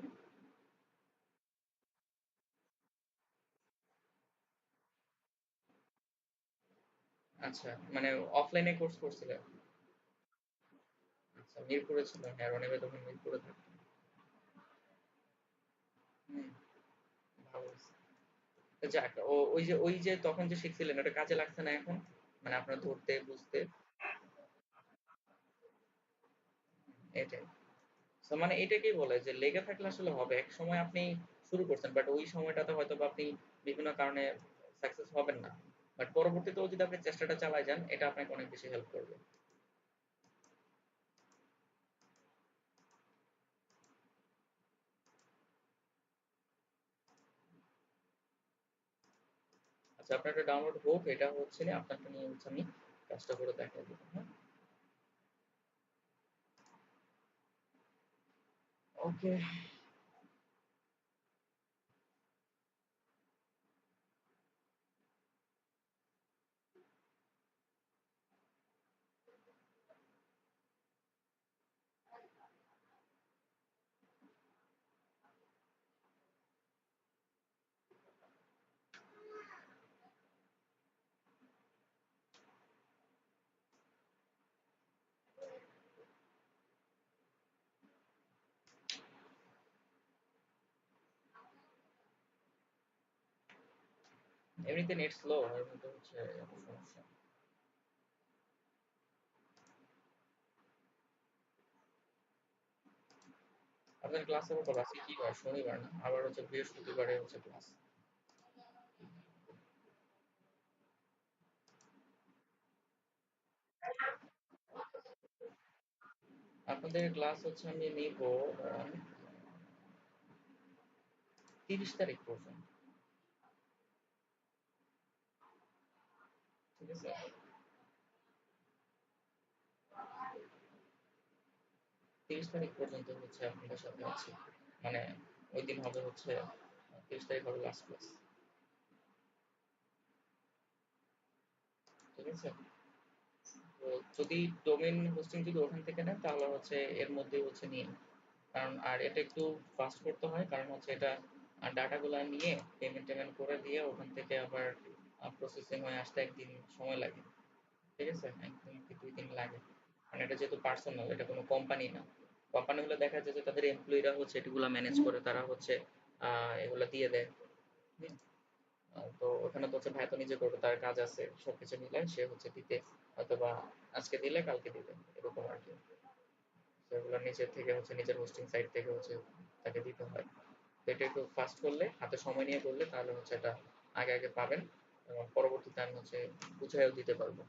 আচ্ছা, মানে অফলাইনে কোর্স করছিলেন? আচ্ছা, মিরপুরে ছিল। হ্যাঁ, রনি ভাই তখন মিরপুরে থাকতেন। হুম, ভালো হইছে। তো যাক, ওই যে তখন যে শিখছিলেন ওটা কাজে লাগছে না এখন? মানে আপনার ধরতে বুঝতে? এটাই। সো মানে এটাকেই বলে যে লেগে থাকলে আসলে হবে। একসময় আপনি শুরু করছেন বাট ওই সময়টাতে হয়তোবা আপনি বিভিন্ন কারণে সাকসেস হবেন না। বাট পরবর্তীতেও যদি আপনি চেষ্টাটা চালায় যান এটা আপনাকে অনেক বেশি হেল্প করবে। আচ্ছা, আপনার এটা ডাউনলোড হোক, এটা হচ্ছে না আপনারটা নিয়ে হচ্ছে আমি কাজটা করে দেখাই দিব। হ্যাঁ, ওকে। এমনিতে নেট স্লো, এর মধ্যে হচ্ছে এত সমস্যা। আপনার ক্লাস হবে কবে? আজকে কি বার? শনিবার না? আবার হচ্ছে বৃহস্পতিবারে হচ্ছে ক্লাস। আপনাদের ক্লাস হচ্ছে আমি নিব 30 তারিখ পর্যন্ত। ঠিক আছে? 30 তারিখ পর্যন্ত হচ্ছে আপনাদের সাথে আছি। মানে ওই দিন হবে হচ্ছে 30 তারিখ হবে লাস্ট ক্লাস। ঠিক আছে? তো যদি ডোমেইন হোস্টিং যদি ওখান থেকে নেন তাহলে হচ্ছে এর মধ্যেই হচ্ছে নিন। কারণ আর এটা একটু ফাস্ট করতে হয়, কারণ হচ্ছে এটা ডাটাগুলা নিয়ে পেমেন্ট করে দিয়ে ওখান থেকে আবার প্রসেসিং হয়ে আসতে একদিন সময় লাগে। ঠিক আছে? একদিন কি 2 দিন লাগে। মানে এটা যেহেতু পার্সোনাল, এটা কোনো কোম্পানি না। কোম্পানিগুলো দেখা যায় যে তাদের এমপ্লয়িরা হচ্ছে এগুলা ম্যানেজ করে, তারা হচ্ছে এগুলা দিয়ে দেয়। হুম? তো ওখানে তো হচ্ছে ভাইয়া তো নিজে করবে, তার কাজ আছে। সবকিছু মিলায় সে হচ্ছে দিতে হয়তোবা আজকে দিলে কালকে দিবে। এরকম আরকি। তো এগুলো নিজের থেকে হচ্ছে নিজের হোস্টিং সাইট থেকে হচ্ছে তাকে দিতে হয়। তো এটা একটু ফাস্ট করলে, হাতে সময় নিয়ে করলে তাহলে হচ্ছে এটা আগে পাবেন এবং পরবর্তীতে আমি হচ্ছে বুঝাইও দিতে পারবো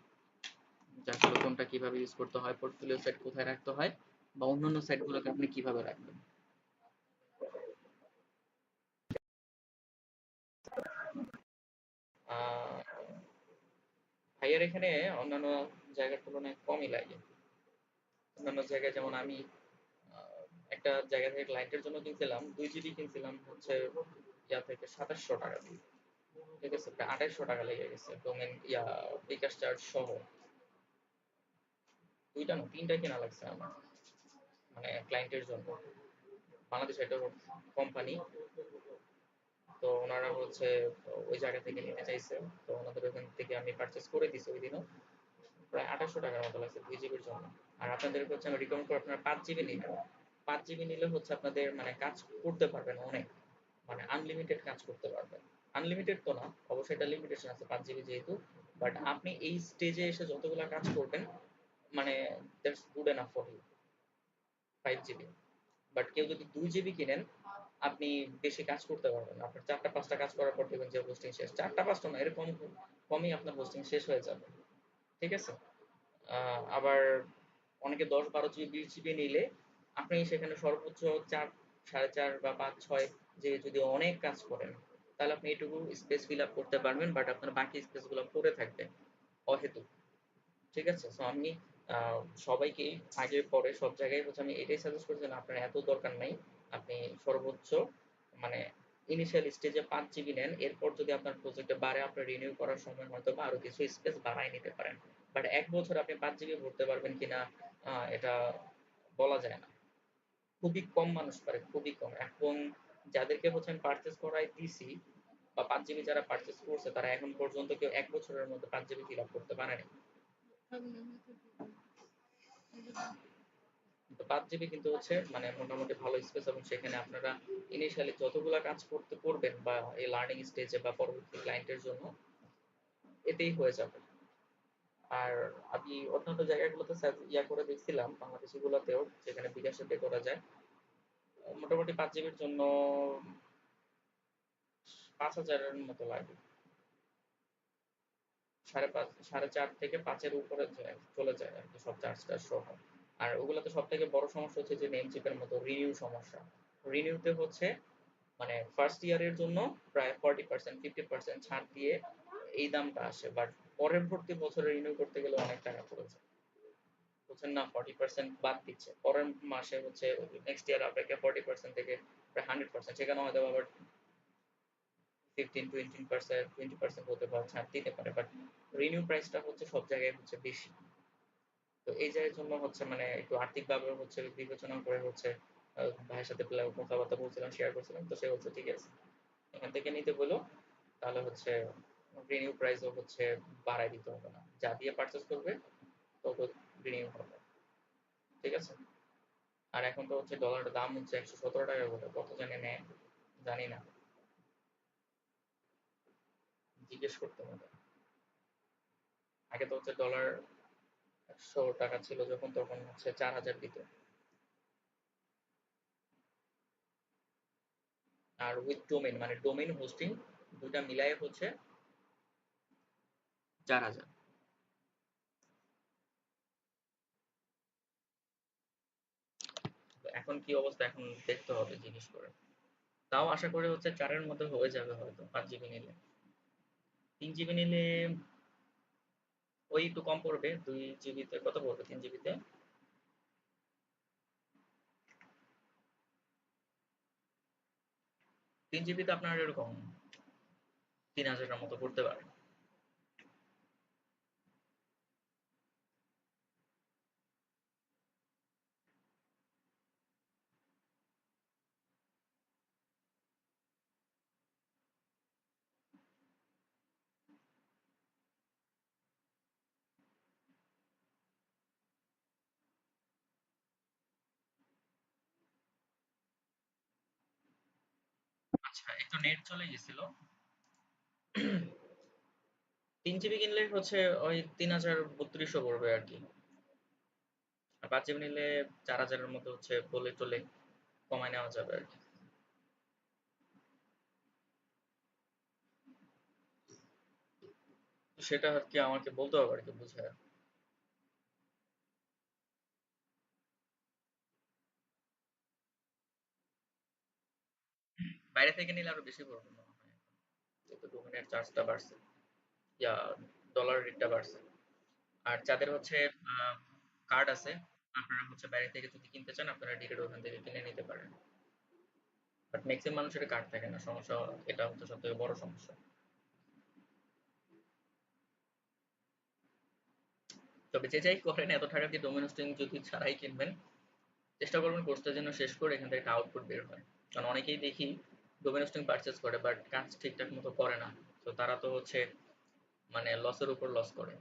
যে আসলে কোনটা কিভাবে ইউজ করতে হয়, পোর্টফোলিও সাইট কোথায় রাখতে হয় বা অন্যান্য সাইটগুলোকে আপনি কিভাবে রাখবেন। আহ, ভাইয়ার এখানে অন্যান্য জায়গার তুলনায় কমই লাগে। অন্যান্য জায়গায় যেমন আমি আহ, একটা জায়গা থেকে ক্লায়েন্টের জন্য কিনছিলাম, 2 জিবি কিনছিলাম হচ্ছে ইয়া থেকে 2700 টাকা দিয়ে। ঠিক আছে? প্রায় 2800 টাকা লেগে গেছে ডোমেন ইয়া বিকাশ চার্জ সহ। দুইটা না, তিনটা কেনা লাগছে আমার, মানে ক্লায়েন্টের জন্য। বাংলাদেশ একটা কোম্পানি, তো ওনারা হচ্ছে ওই জায়গা থেকে নিতে চাইছে। তো ওনাদের ওখান থেকে আমি পারচেস করে দিছি ওই দিনও। প্রায় 2800 টাকার মতো লাগছে 2 জিবির জন্য। আর আপনাদেরকে হচ্ছে আমি রিকমেন্ড করবো আপনারা 5 জিবি নিবেন। 5 জিবি নিলে হচ্ছে আপনাদের মানে কাজ করতে পারবেন অনেক, মানে আনলিমিটেড কাজ করতে পারবেন। আনলিমিটেড তো না, অবশ্যই এটা লিমিটেশন আছে 5 জিবি যেহেতু। বাট আপনি এই স্টেজে এসে যতগুলা কাজ করবেন, মানে that's good enough for you 5 GB. But কেউ যদি 2 জিবি কিনেন, আপনি বেশি কাজ করতে পারবেন না। আপনার 4টা 5টা কাজ করার পর দেখবেন যে হোস্টিং শেষ। 4টা 5টা না, এরকম কমই আপনার হোস্টিং শেষ হয়ে যাবে। ঠিক আছে? আবার অনেকে 10 12 জিবি 20 জিবি নিলে আপনি সেখানে সর্বোচ্চ 4 4.5 বা 5 6 যে যদি অনেক কাজ করেন, তাহলে আপনি এটুকু স্পেস ফিল আপ করতে পারবেন, বাট আপনার বাকি স্পেস গুলো পড়ে থাকবে অহেতুক। ঠিক আছে? সো আমি সবাইকেই আগে পরে সব জায়গায় হচ্ছে আমি এটাই সাজেস্ট করছি যে আপনার এত দরকার নাই। আপনি সর্বোচ্চ মানে ইনিশিয়াল স্টেজে 5 জিবি নেন। এরপর যদি আপনার প্রজেক্টে বাড়ে, আপনার রিনিউ করার সময় হয়তোবা আরো কিছু স্পেস বাড়ায় নিতে পারেন। বাট ১ বছর আপনি 5 জিবি ভরতে পারবেন কিনা এটা বলা যায় না। খুবই কম মানুষ পারে, খুবই কম। এবং যাদেরকে হচ্ছে আমি পারচেজ করায় দিছি বা 5 জিবি যারা পারচেজ করছে, তারা এখন পর্যন্ত কেউ ১ বছরের মধ্যে 5 জিবি ফিল আপ করতে পারেনি। তো 5 জিবি কিন্তু হচ্ছে মানে মোটামুটি ভালো স্পেস, এবং সেখানে আপনারা ইনিশিয়ালি যতগুলা কাজ করবেন বা এই লার্নিং স্টেজে বা পরবর্তী ক্লায়েন্টের জন্য এতেই হয়ে যাবে। আর আমি অন্যান্য জায়গাগুলোতে ইয়া করে দেখছিলাম, বাংলাদেশি গুলোতেও যেখানে বিকাশে পে করা যায়, মোটামুটি 5 জিবির জন্য 5,000-এর মতো লাগে। 5.5 4.5 থেকে 5-এর উপরে চলে যায় আর কি, সব চার্জ টার্জ সহ। আর ওগুলোতে সব থেকে বড় সমস্যা হচ্ছে যে নেম চিপের মতো রিনিউ সমস্যা। রিনিউতে হচ্ছে মানে ফার্স্ট ইয়ারের জন্য প্রায় 40% 50% ছাড় দিয়ে এই দামটা আসে, বাট পরবর্তী বছরে রিনিউ করতে গেলে অনেক টাকা পড়ে যায়। বুঝছেন না? 40% বাদ দিচ্ছে পরের মাসে, হচ্ছে নেক্সট ইয়ার আপনাকে 40% থেকে প্রায় 100%, সেখানে হয়তো আবার 15 20% হতে পারে, ছাড় দিতে পারে, বাট রিনিউ প্রাইসটা হচ্ছে সব জায়গায় হচ্ছে বেশি। তো এই জায়গার জন্য হচ্ছে মানে একটু আর্থিকভাবে হচ্ছে বিবেচনা করে হচ্ছে ভাইয়ের সাথে কথাবার্তা বলছিলাম, শেয়ার করছিলাম। তো সে হচ্ছে ঠিক আছে, এখান থেকে নিতে বললো, তাহলে হচ্ছে রিনিউ প্রাইসও হচ্ছে বাড়ায় দিতে হবে না, যা দিয়ে পারচেস করবে তত রিনিউ হবে। ঠিক আছে? আর এখন তো হচ্ছে ডলারের দাম হচ্ছে 117 টাকা করে, কত জানি নেয় জানি না, জিজ্ঞেস করতে হবে। আগে তো হচ্ছে ডলার 100 টাকা ছিল যখন, তখন হচ্ছে 4,000 দিত। আর উইথ ডোমেইন মানে ডোমেইন হোস্টিং দুইটা মিলায়ে হচ্ছে 4,000। এখন কি অবস্থা এখন দেখতে হবে জিজ্ঞেস করে। তাও আশা করি হচ্ছে ৪ এর মধ্যে হয়ে যাবে হয়তো ৫ জিবি নিলে। ৩ জিবি নিলে ওই একটু কম পড়বে। ২ জিবিতে কত পড়বে ৩ জিবিতে? ৩ জিবিতে আপনার এরকম ৩,০০০ এর মতো পড়তে পারে। আচ্ছা একটু নেট চলে গেছিল। ৩ জিবি কিনলে হচ্ছে ওই ৩,০৩২ পড়বে আরকি। আর ৫ জিবি নিলে ৪,০০০ এর মতো হচ্ছে বলে টলে কমায় নেওয়া যাবে আরকি। তো সেটা আরকি আমাকে বলতে হবে আরকি বুঝায়া। বাইরে থেকে নিলে আরো বেশি পড়বে মনে হয়। যেহেতু ডোমেনের চার্জটা বাড়ছে। ইয়া ডলার রেটটা বাড়ছে। আর যাদের হচ্ছে কার্ড আছে, আপনারা হচ্ছে বাইরে থেকে যদি কিনতে চান আপনারা ডিরেক্ট ওখান থেকে কিনে নিতে পারেন। বাট ম্যাক্সিমাম মানুষের কার্ড থাকে না। সমস্যা এটা হচ্ছে সবথেকে বড় সমস্যা। তবে যে যাই করেন এত টাকা দিয়ে ডোমেন হোস্টিং যদি ছাড়াই কিনবেন, চেষ্টা করবেন কোর্সটা যেন শেষ করে এখান থেকে একটা আউটপুট বের হয়। কারণ অনেকেই দেখি ডোমেন হোস্টিং পারচেজ করে বাট কাজ ঠিকঠাক মতো করে না। তো তারা তো হচ্ছে মানে লসের উপর লস করে।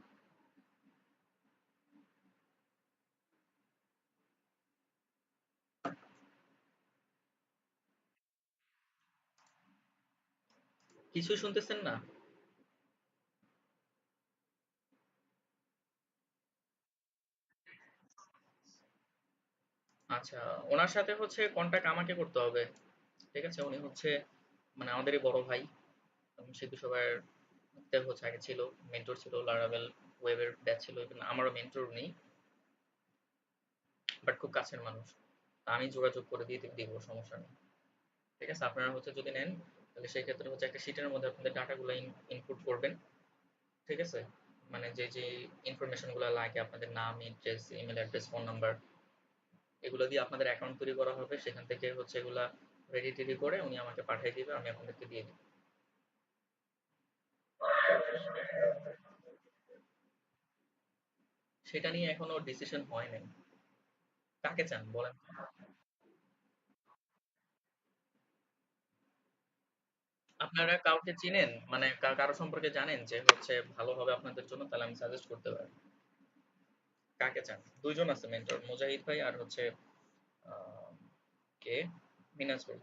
কিছুই শুনতেছেন না? আচ্ছা, ওনার সাথে হচ্ছে কন্টাক্ট আমাকে করতে হবে। ঠিক আছে? উনি হচ্ছে মানে আমাদেরই বড় ভাই। সেতু সবার হচ্ছে আগে ছিল, মেন্টর ছিল, লারাভেল ওয়েবের ব্যাচ ছিল। ইভেন আমারও মেন্টর উনি, বাট খুব কাছের মানুষ। তা আমি যোগাযোগ করে দিয়ে দিব, সমস্যা নেই। ঠিক আছে? আপনারা হচ্ছে যদি নেন, তাহলে সেই ক্ষেত্রে হচ্ছে একটা শিটের মধ্যে আপনাদের ডাটাগুলো ইনপুট করবেন। ঠিক আছে? মানে যে যে ইনফরমেশন গুলো লাগে আপনাদের নাম, address, email address, phone number, এগুলো দিয়ে আপনাদের অ্যাকাউন্ট তৈরি করা হবে। সেখান থেকে হচ্ছে এগুলা রেডি টেডি করে উনি আমাকে পাঠিয়ে দিবে, আমি আপনাদেরকে দিয়ে দিব। সেটা নিয়ে এখনো ডিসিশন হয় নাই। কাকে চান বলেন তো? আপনারা কাউকে চিনেন? মানে কারো সম্পর্কে জানেন যে হচ্ছে ভালো হবে আপনাদের জন্য? তাহলে আমি সাজেস্ট করতে পারি। কাকে চান? ২ জন আছে মেন্টর। মুজাহিদ ভাই আর হচ্ছে আ কে? মিনাজ ভাই।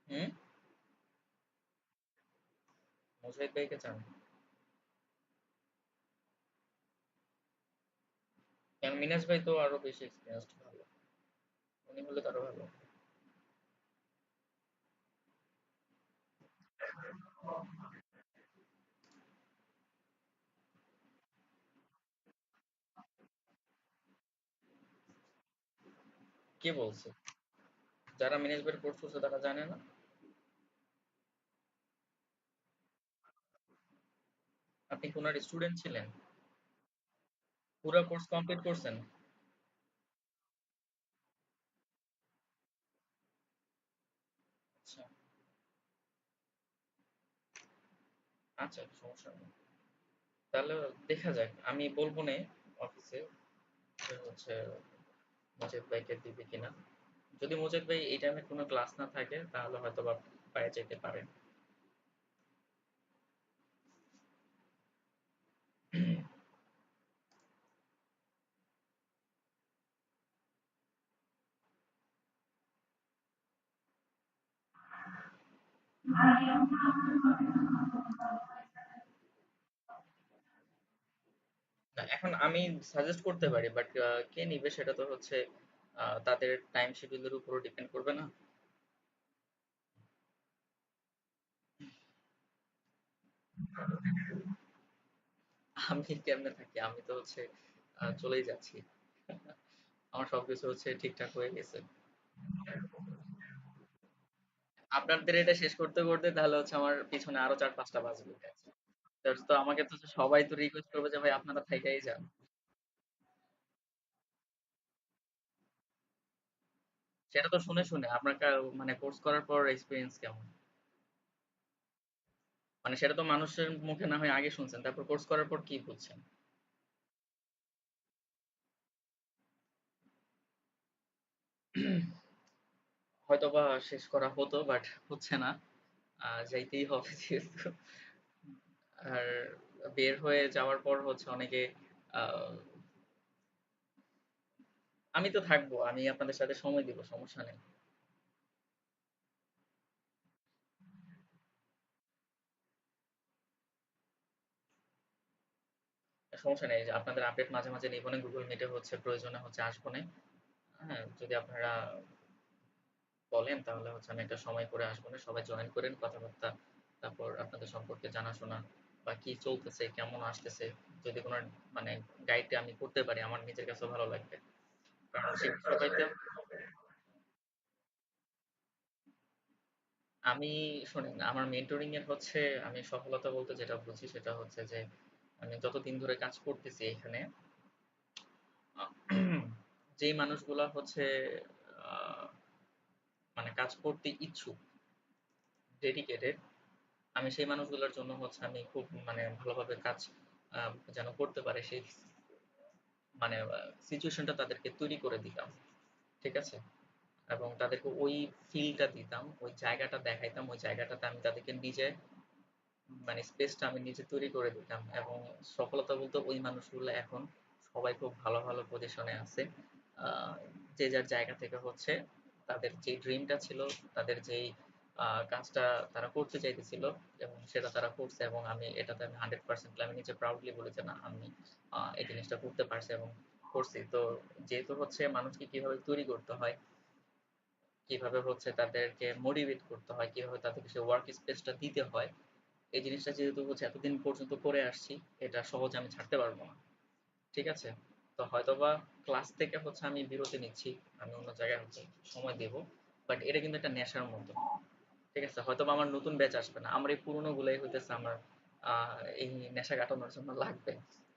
হুম? মুজাহিদ ভাইকে চান? কারণ মিনাজ ভাই তো আরো বেশি এক্সপেরিয়েন্সড ভালো। উনি হলে তো আরো ভালো। কে বলছে? যারা মিনাজ ভাইয়ের কোর্স করছে তারা জানে না? আপনি কি উনার স্টুডেন্ট ছিলেন? পুরা কোর্স কমপ্লিট করছেন? আচ্ছা, আচ্ছা সমস্যা নেই। তাহলে দেখা যাক। আমি বলব নে অফিসে যে হচ্ছে মুজিব ভাইকে দিবে কিনা। যদি মুজিব ভাই এই টাইমে কোনো ক্লাস না থাকে তাহলে হয়তোবা পায়ে যেতে পারেন। না, এখন আমি সাজেস্ট করতে পারি বাট কে নিবে সেটা তো হচ্ছে তাদের টাইম শিডিউলের উপরও ডিপেন্ড করবে না? আমি কেমনে থাকি? আমি তো হচ্ছে চলেই যাচ্ছি। আমার সবকিছু হচ্ছে ঠিকঠাক হয়ে গেছে। আপনাদের এটা শেষ করতে করতে তাহলে হচ্ছে আমার পিছনে আরো ৪-৫ টা বাজবে। তো আমাকে তো সবাই তো রিকোয়েস্ট করবে যে ভাই আপনারা থাইকাই যান। সেটা তো শুনে শুনে আপনার মানে কোর্স করার পর এক্সপিরিয়েন্স কেমন? মানে সেটা তো মানুষের মুখে না হয় আগে শুনছেন, তারপর কোর্স করার পর কি বুঝছেন? হয়তোবা শেষ করা হতো, বাট হচ্ছে না। যাইতেই হবে যেহেতু। আর বের হয়ে যাওয়ার পর হচ্ছে অনেকে আহ, আমি তো থাকবো, আমি আপনাদের সাথে সময় দিব, সমস্যা নেই। সমস্যা নেই যে আপনাদের আপডেট মাঝে মাঝে নিবো না, গুগল মিটে হচ্ছে প্রয়োজনে হচ্ছে আসবো না। হ্যাঁ, যদি আপনারা বলেন তাহলে হচ্ছে আমি একটা সময় করে আসবো না, সবাই জয়েন করেন, কথাবার্তা, তারপর আপনাদের সম্পর্কে জানাশোনা বা কি চলতেছে, কেমন আসতেছে, যদি কোনো মানে গাইড আমি করতে পারি আমার নিজের কাছেও ভালো লাগবে। কারণ সবাই তো আমি শোনেন, আমার মেন্টরিং এর হচ্ছে আমি সফলতা বলতে যেটা বুঝি সেটা হচ্ছে যে আমি যতদিন ধরে কাজ করতেছি এখানে, আহ, যেই মানুষগুলা হচ্ছে আহ, মানে কাজ করতে ইচ্ছুক, ডেডিকেটেড, আমি সেই মানুষগুলোর জন্য হচ্ছে আমি খুব মানে ভালোভাবে কাজ যেন করতে পারে সেই মানে সিচুয়েশনটা তাদেরকে তৈরি করে দিতাম। ঠিক আছে? এবং তাদেরকে ওই ফিলটা দিতাম, ওই জায়গাটা দেখাইতাম, ওই জায়গাটাতে আমি তাদেরকে নিজে মানে স্পেসটা আমি নিজে তৈরি করে দিতাম। এবং সফলতা বলতে ওই মানুষগুলো এখন সবাই খুব ভালো ভালো পজিশনে আছে। আহ, যে যার জায়গা থেকে হচ্ছে তাদের যে ড্রিমটা ছিল, তাদের যেই কাজটা তারা করতে চাইতেছিল এবং সেটা তারা করছে, এবং আমি এটাতে আমি 100% আমি নিজে প্রাউডলি বলি যে না, আমি এই জিনিসটা করতে পারছি এবং করছি। তো যেহেতু হচ্ছে মানুষকে কিভাবে তৈরি করতে হয়, কিভাবে হচ্ছে তাদেরকে মোটিভেট করতে হয়, কিভাবে তাদেরকে সে ওয়ার্ক স্পেসটা দিতে হয়, এই জিনিসটা যেহেতু হচ্ছে এতদিন পর্যন্ত করে আসছি, এটা সহজে আমি ছাড়তে পারবো না। ঠিক আছে? তো হয়তোবা ক্লাস থেকে হচ্ছে আমি বিরতি নিচ্ছি, আমি অন্য জায়গায় হচ্ছে সময় দেব, বাট এটা কিন্তু একটা নেশার মতো। ঠিক আছে? হয়তোবা আমার নতুন ব্যাচ আসবে না, আমার এই পুরোনো গুলাই হইতেছে আমার এই নেশা কাটানোর জন্য লাগবে।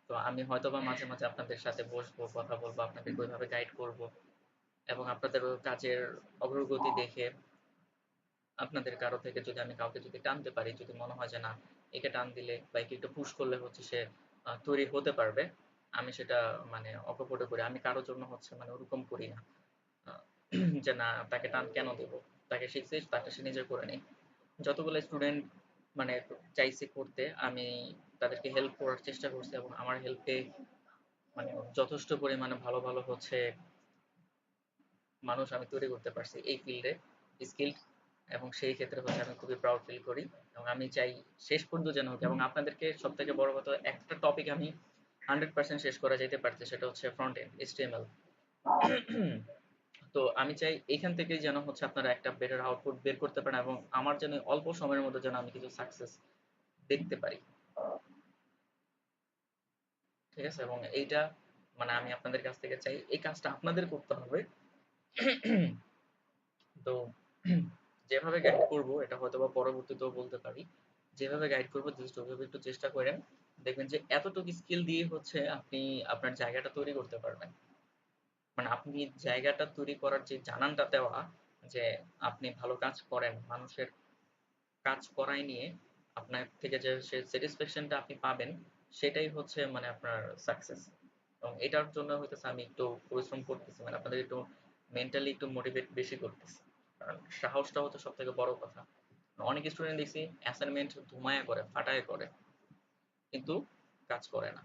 তো আমি হয়তোবা মাঝে মাঝে আপনাদের সাথে বসবো, কথা বলবো, আপনাদের ওইভাবে গাইড করব, এবং আপনাদের কাজের অগ্রগতি দেখে আপনাদের কারো থেকে যদি আমি কাউকে যদি টানতে পারি, যদি মনে হয় যে না, একে টান দিলে বা একে একটু পুশ করলে হচ্ছে সে তৈরি হতে পারবে, আমি সেটা মানে অকপটে করি। আমি কারোর জন্য হচ্ছে মানে ওরকম করি না। আহ, যে না, তাকে টান কেন দেবো, তাকে শিখছে তাকে সে নিজে করে নেই। যতগুলো স্টুডেন্ট মানে চাইছে করতে, আমি তাদেরকে হেল্প করার চেষ্টা করছি এবং আমার হেল্পে মানে যথেষ্ট পরিমাণে ভালো ভালো হচ্ছে মানুষ আমি তৈরি করতে পারছি এই ফিল্ডে, স্কিল্ড। এবং সেই ক্ষেত্রে হচ্ছে আমি খুবই প্রাউড ফিল করি, এবং আমি চাই শেষ পর্যন্ত যেন হোক। এবং আপনাদেরকে সব থেকে বড় কথা, একটা টপিক আমি 100% শেষ করা যেতে পারছে, সেটা হচ্ছে ফ্রন্ট এন্ড HTML। তো আমি চাই এখান থেকেই যেন হচ্ছে আপনারা একটা বেটার আউটপুট বের করতে পারেন, এবং আমার যেন অল্প সময়ের মধ্যে যেন আমি কিছু সাকসেস দেখতে পারি। ঠিক আছে? এবং এইটা মানে আমি আপনাদের কাছ থেকে চাই এই কাজটা আপনাদের করতে হবে। তো যেভাবে গাইড করব এটা হয়তোবা পরবর্তীতেও বলতে পারি, যেভাবে গাইড করব জাস্ট ওইভাবে একটু চেষ্টা করেন, দেখবেন যে এতটুকু স্কিল দিয়ে হচ্ছে আপনি আপনার জায়গাটা তৈরি করতে পারবেন। মানে আপনি জায়গাটা তৈরি করার যে জানানটা দেওয়া, যে আপনি ভালো কাজ করেন, মানুষের কাজ করাই নিয়ে আপনার থেকে যে সে স্যাটিসফ্যাকশনটা আপনি পাবেন, সেটাই হচ্ছে মানে আপনার সাকসেস। এবং এটার জন্য হইতেছে আমি একটু পরিশ্রম করতেছি, মানে আপনাদের একটু মেন্টালি একটু মোটিভেট বেশি করতেছি। কারণ সাহসটা হচ্ছে সব থেকে বড় কথা। অনেক স্টুডেন্ট দেখছি অ্যাসাইনমেন্ট ধুমায়া করে, ফাটায় করে, কিন্তু কাজ করে না।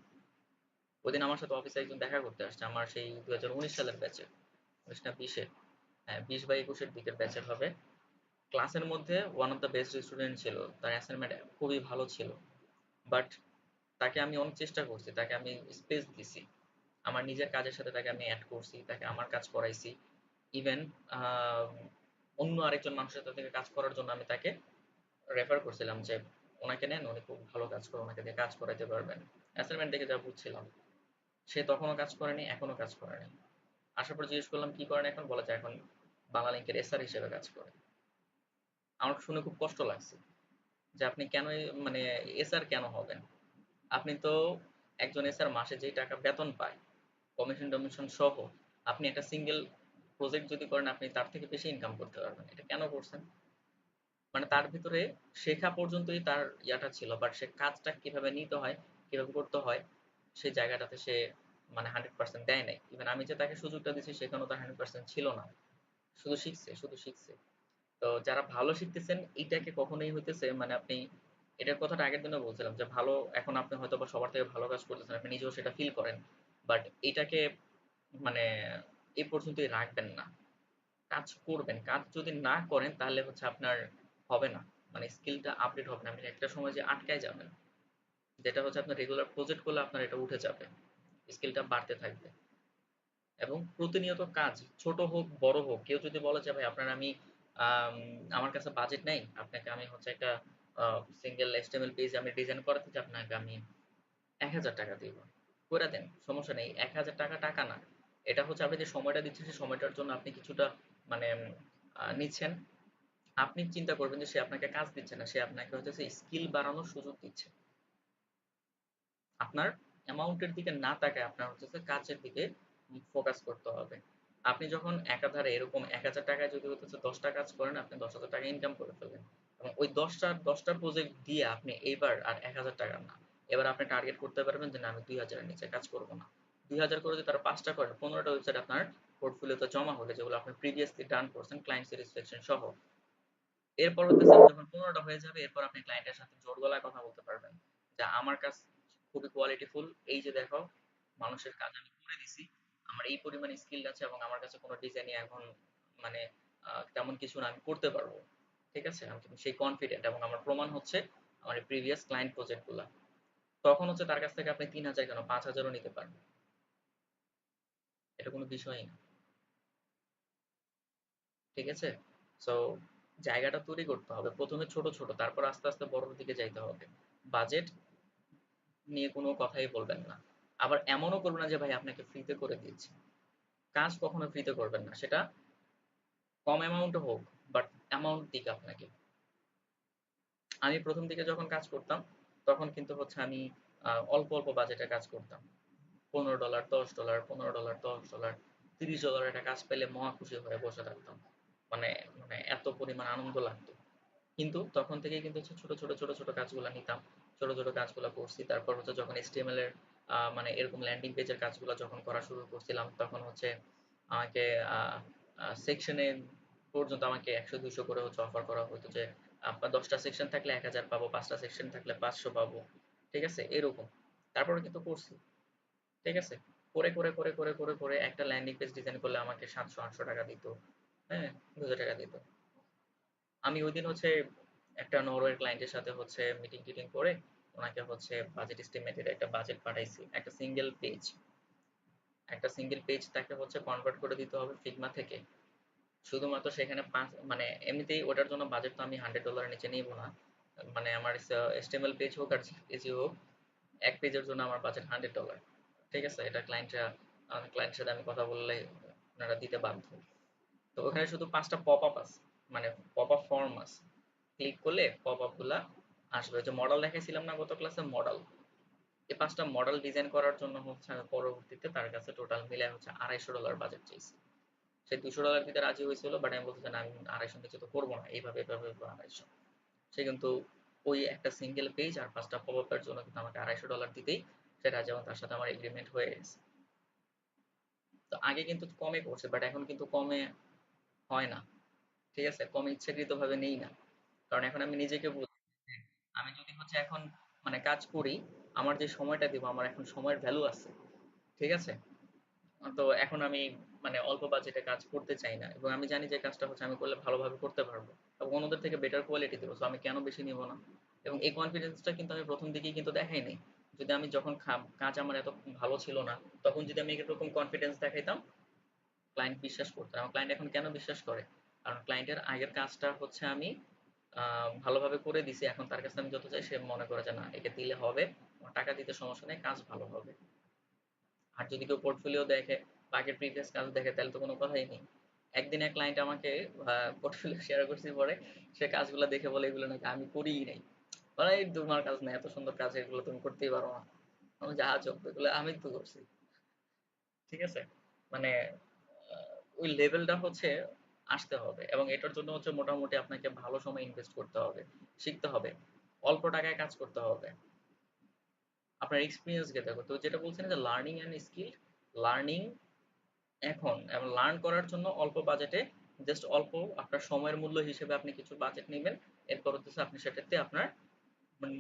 ওইদিন আমার সাথে অফিসে একজন দেখা করতে আসছে, আমার সেই 2019 সালের ব্যাচে, 19 না 20-এ, হ্যাঁ 20 বা 21-এর দিকের ব্যাচের হবে। ক্লাসের মধ্যে one of the best student ছিল, তার অ্যাসাইনমেন্ট খুবই ভালো ছিল, বাট তাকে আমি অনেক চেষ্টা করছি, তাকে আমি স্পেস দিছি, আমার নিজের কাজের সাথে তাকে আমি অ্যাড করছি, তাকে আমার কাজ করাইছি। ইভেন অন্য আরেকজন মানুষের সাথে থেকে কাজ করার জন্য আমি তাকে রেফার করছিলাম যে ওনাকে নেন, উনি খুব ভালো কাজ করে, ওনাকে দিয়ে কাজ করাইতে পারবেন। অ্যাসাইনমেন্ট দেখে যা বুঝছিলাম। সে তখনও কাজ করেনি, এখনো কাজ করেনি। আসার পর জিজ্ঞেস করলাম কি করেন এখন, বলা যায় এখন বাংলালিংকের এসআর হিসেবে কাজ করে। আমার শুনে খুব কষ্ট লাগছে যে আপনি কেন মানে এসআর কেন হবেন? আপনি তো একজন এসআর মাসে যেই টাকা বেতন পায় কমিশন টমিশন সহ, আপনি একটা সিঙ্গেল প্রজেক্ট যদি করেন আপনি তার থেকে বেশি ইনকাম করতে পারবেন। এটা কেন করছেন? মানে তার ভিতরে শেখা পর্যন্তই তার ইয়াটা ছিল, বাট সে কাজটা কিভাবে নিতে হয়, কিভাবে করতে হয়, সেই জায়গাটাতে সে মানে 100% দেয় নাই। ইভেন আমি যে তাকে সুযোগটা দিচ্ছি সেখানেও তার 100% ছিল না। শুধু শিখছে, শুধু শিখছে। তো যারা ভালো শিখতেছেন এইটাকে কখনোই হইতেছে মানে আপনি এটার কথাটা আগের দিনও বলছিলাম যে ভালো, এখন আপনি হয়তো বা সবার থেকে ভালো কাজ করতেছেন, আপনি নিজেও সেটা ফিল করেন, বাট এটাকে মানে এই পর্যন্তই রাখবেন না। কাজ করবেন, কাজ যদি না করেন তাহলে হচ্ছে আপনার হবে না, মানে স্কিলটা আপডেট হবে না, আপনি একটা সময় যে আটকায় যাবেন, যেটা হচ্ছে আপনার রেগুলার প্রজেক্ট করলে আপনার এটা উঠে যাবে, স্কিলটা বাড়তে থাকবে। এবং প্রতিনিয়ত কাজ, ছোট হোক বড় হোক, কেউ যদি বলে যে ভাই আপনার আমি আম, আমার কাছে বাজেট নাই, আপনাকে আমি হচ্ছে একটা সিঙ্গেল HTML পেজ আমি ডিজাইন করাতে চাই, আপনাকে আমি 1000 টাকা দিব, করে দেন, সমস্যা নেই। 1000 টাকা টাকা না, এটা হচ্ছে আপনি যে সময়টা দিচ্ছেন সেই সময়টার জন্য আপনি কিছুটা মানে নিচ্ছেন। আপনি চিন্তা করবেন যে সে আপনাকে কাজ দিচ্ছে না, সে আপনাকে হচ্ছে স্কিল বাড়ানোর সুযোগ দিচ্ছে। আপনার অ্যামাউন্টের দিকে না তাকায় আপনার হচ্ছে কাজের দিকে ফোকাস করতে হবে। আপনি যখন একাধারে এরকম 1000 টাকায় যদি হচ্ছে 10টা কাজ করেন, আপনি 10,000 টাকা ইনকাম করে ফেলবেন। এবং ওই দশটা প্রজেক্ট দিয়ে আপনি এইবার আর 1000 টাকা না, এবার আপনি টার্গেট করতে পারবেন যে না আমি 2000-এর নিচে কাজ করবো না। 2000 করে যদি তারা 5টা করেন, 15টা ওয়েবসাইট আপনার পোর্টফোলিওতে জমা হলে, যেগুলো আপনি প্রিভিয়াসলি ডান করছেন ক্লায়েন্ট স্যাটিসফ্যাকশন সহ। এরপর হতেছে যখন 15টা হয়ে যাবে, এরপর আপনি ক্লায়েন্টের সাথে জোর গলায় কথা বলতে পারবেন যে আমার কাজ খুবই কোয়ালিটিফুল, এই যে দেখো মানুষের কাজ আমি করে দিছি, আমার এই পরিমাণ স্কিল আছে এবং আমার কাছে কোনো ডিজাইনই এখন মানে তেমন কিছু না, আমি করতে পারবো। ঠিক আছে, আমি কিন্তু সেই কনফিডেন্ট এবং আমার প্রমাণ হচ্ছে আমার প্রিভিয়াস ক্লায়েন্ট প্রজেক্ট গুলা। তখন হচ্ছে তার কাছ থেকে আপনি 3000 কেন 5000ও নিতে পারবেন, এটা কোনো বিষয়ই না। ঠিক আছে, সো জায়গাটা তৈরি করতে হবে প্রথমে ছোট ছোট, তারপর আস্তে আস্তে বড়র দিকে যাইতে হবে। বাজেট নিয়ে কোনো কথাই বলবেন না। আবার এমনও করবেন না যে ভাই আপনাকে ফ্রিতে করে দিচ্ছি। কাজ কখনো ফ্রিতে করবেন না, সেটা কম অ্যামাউন্টে হোক, বাট অ্যামাউন্ট দিক আপনাকে। আমি প্রথম দিকে যখন কাজ করতাম তখন কিন্তু হচ্ছে আমি অল্প অল্প বাজেটে কাজ করতাম। $15, $10, $15, $10, $30 একটা কাজ পেলে মহা খুশি হয়ে বসে থাকতাম। মানে মানে এত পরিমাণ আনন্দ লাগতো। কিন্তু তখন থেকেই কিন্তু হচ্ছে ছোট ছোট ছোট ছোট কাজগুলো নিতাম, ছোট ছোট কাজগুলো করছি। তারপর হচ্ছে যখন HTML এর মানে এরকম ল্যান্ডিং পেজের কাজগুলো যখন করা শুরু করছিলাম, তখন হচ্ছে আমাকে সেকশনে পর্যন্ত আমাকে 100-200 করে হচ্ছে অফার করা হতো যে আপনার 10টা সেকশন থাকলে 1000 পাবো, 5টা সেকশন থাকলে 500 পাবো। ঠিক আছে, এরকম। তারপরে কিন্তু করছি। ঠিক আছে, করে করে করে করে করে করে একটা ল্যান্ডিং পেজ ডিজাইন করলে আমাকে 700-800 টাকা দিত। হ্যাঁ, 2000 টাকা দিত। আমি ওইদিন হচ্ছে একটা নরওয়ের ক্লায়েন্টের সাথে হচ্ছে মিটিং টিটিং করে ওনাকে হচ্ছে বাজেট এস্টিমেটেড একটা বাজেট পাঠাইছি, একটা সিঙ্গেল পেজ তাকে হচ্ছে কনভার্ট করে দিতে হবে ফিগমা থেকে। শুধুমাত্র সেখানে মানে এমনিতেই ওটার জন্য বাজেট তো আমি $100 নিচে নিব না। মানে আমার HTML পেজ হোক আর জিপিজি হোক, এক পেজের জন্য আমার বাজেট $100। ঠিক আছে, এটা ক্লায়েন্টের সাথে আমি কথা বললে ওনারা দিতে বাধ্য। তো ওখানে শুধু 5টা পপ আপ আছে, মানে পপ আপ ফর্ম আছে। ক্লিক করলে পপ আপ গুলা আসবে। যে মডেল দেখাইছিলাম না গত ক্লাসে, মডেল, এই 5টা মডেল ডিজাইন করার জন্য হচ্ছে আমি পরবর্তীতে তার কাছে টোটাল মিলাই হচ্ছে $250 বাজেট চাইছি। সে $200 দিতে রাজি হয়েছিল, বাট আমি বলছি যে না, আমি 250 নিচে তো করবো না, এইভাবে এভাবে 250। সে কিন্তু ওই একটা সিঙ্গেল পেজ আর 5টা পপ আপের জন্য কিন্তু আমাকে $250 দিতেই সে রাজি, এবং তার সাথে আমার এগ্রিমেন্ট হয়ে গেছে। তো আগে কিন্তু কমে করছে, বাট এখন কিন্তু কমে হয় না। ঠিক আছে, কমে ইচ্ছাকৃত ভাবে নেই না, কারণ এখন আমি নিজেকে বুঝি যে আমি যদি হচ্ছে এখন মানে কাজ করি, আমার যে সময়টা দিব, আমার এখন সময়ের ভ্যালু আছে। ঠিক আছে, তো এখন আমি মানে অল্প বাজেটে কাজ করতে চাই না, এবং আমি জানি যে কাজটা হচ্ছে আমি করলে ভালোভাবে করতে পারবো এবং অন্যদের থেকে বেটার কোয়ালিটি দেবো, তো আমি কেন বেশি নিব না। এবং এই কনফিডেন্সটা কিন্তু আমি প্রথম দিকেই কিন্তু দেখাই নাই। যদি আমি যখন কাজ আমার এত ভালো ছিল না, তখন যদি আমি এরকম কনফিডেন্স দেখাইতাম, ক্লায়েন্ট বিশ্বাস করতো। আমার ক্লায়েন্ট এখন কেন বিশ্বাস করে, কারণ ক্লায়েন্টের আগের কাজটা হচ্ছে আমি ভালোভাবে করে দিছি, এখন তার কাছে আমি যত চাই সে মনে করে যে না একে দিলে হবে, আমার টাকা দিতে সমস্যা নেই, কাজ ভালো হবে। আর যদি কেউ পোর্টফোলিও দেখে বা আগের প্রিভিয়াস কাজ দেখে তাহলে তো কোনো কথাই নেই। একদিন এক ক্লায়েন্ট আমাকে পোর্টফোলিও শেয়ার করছি, পরে সে কাজগুলো দেখে বলে এগুলো নাকি আমি করিই নাই। বলে এই তোমার কাজ না, এত সুন্দর কাজ এগুলো তুমি করতেই পারো না। আমি যা চোখ এগুলো আমি তো করছি। ঠিক আছে, মানে ওই লেভেলটা হচ্ছে আসতে হবে, এবং এটার জন্য হচ্ছে মোটামুটি আপনাকে ভালো সময় ইনভেস্ট করতে হবে, শিখতে হবে, অল্প টাকায় কাজ করতে হবে, আপনার এক্সপিরিয়েন্স গেতে হবে। তো যেটা বলছেন যে লার্নিং অ্যান্ড স্কিল, লার্নিং এখন এবং লার্ন করার জন্য অল্প বাজেটে, জাস্ট অল্প আপনার সময়ের মূল্য হিসেবে আপনি কিছু বাজেট নেবেন। এরপর হচ্ছে আপনি সেটাতে আপনার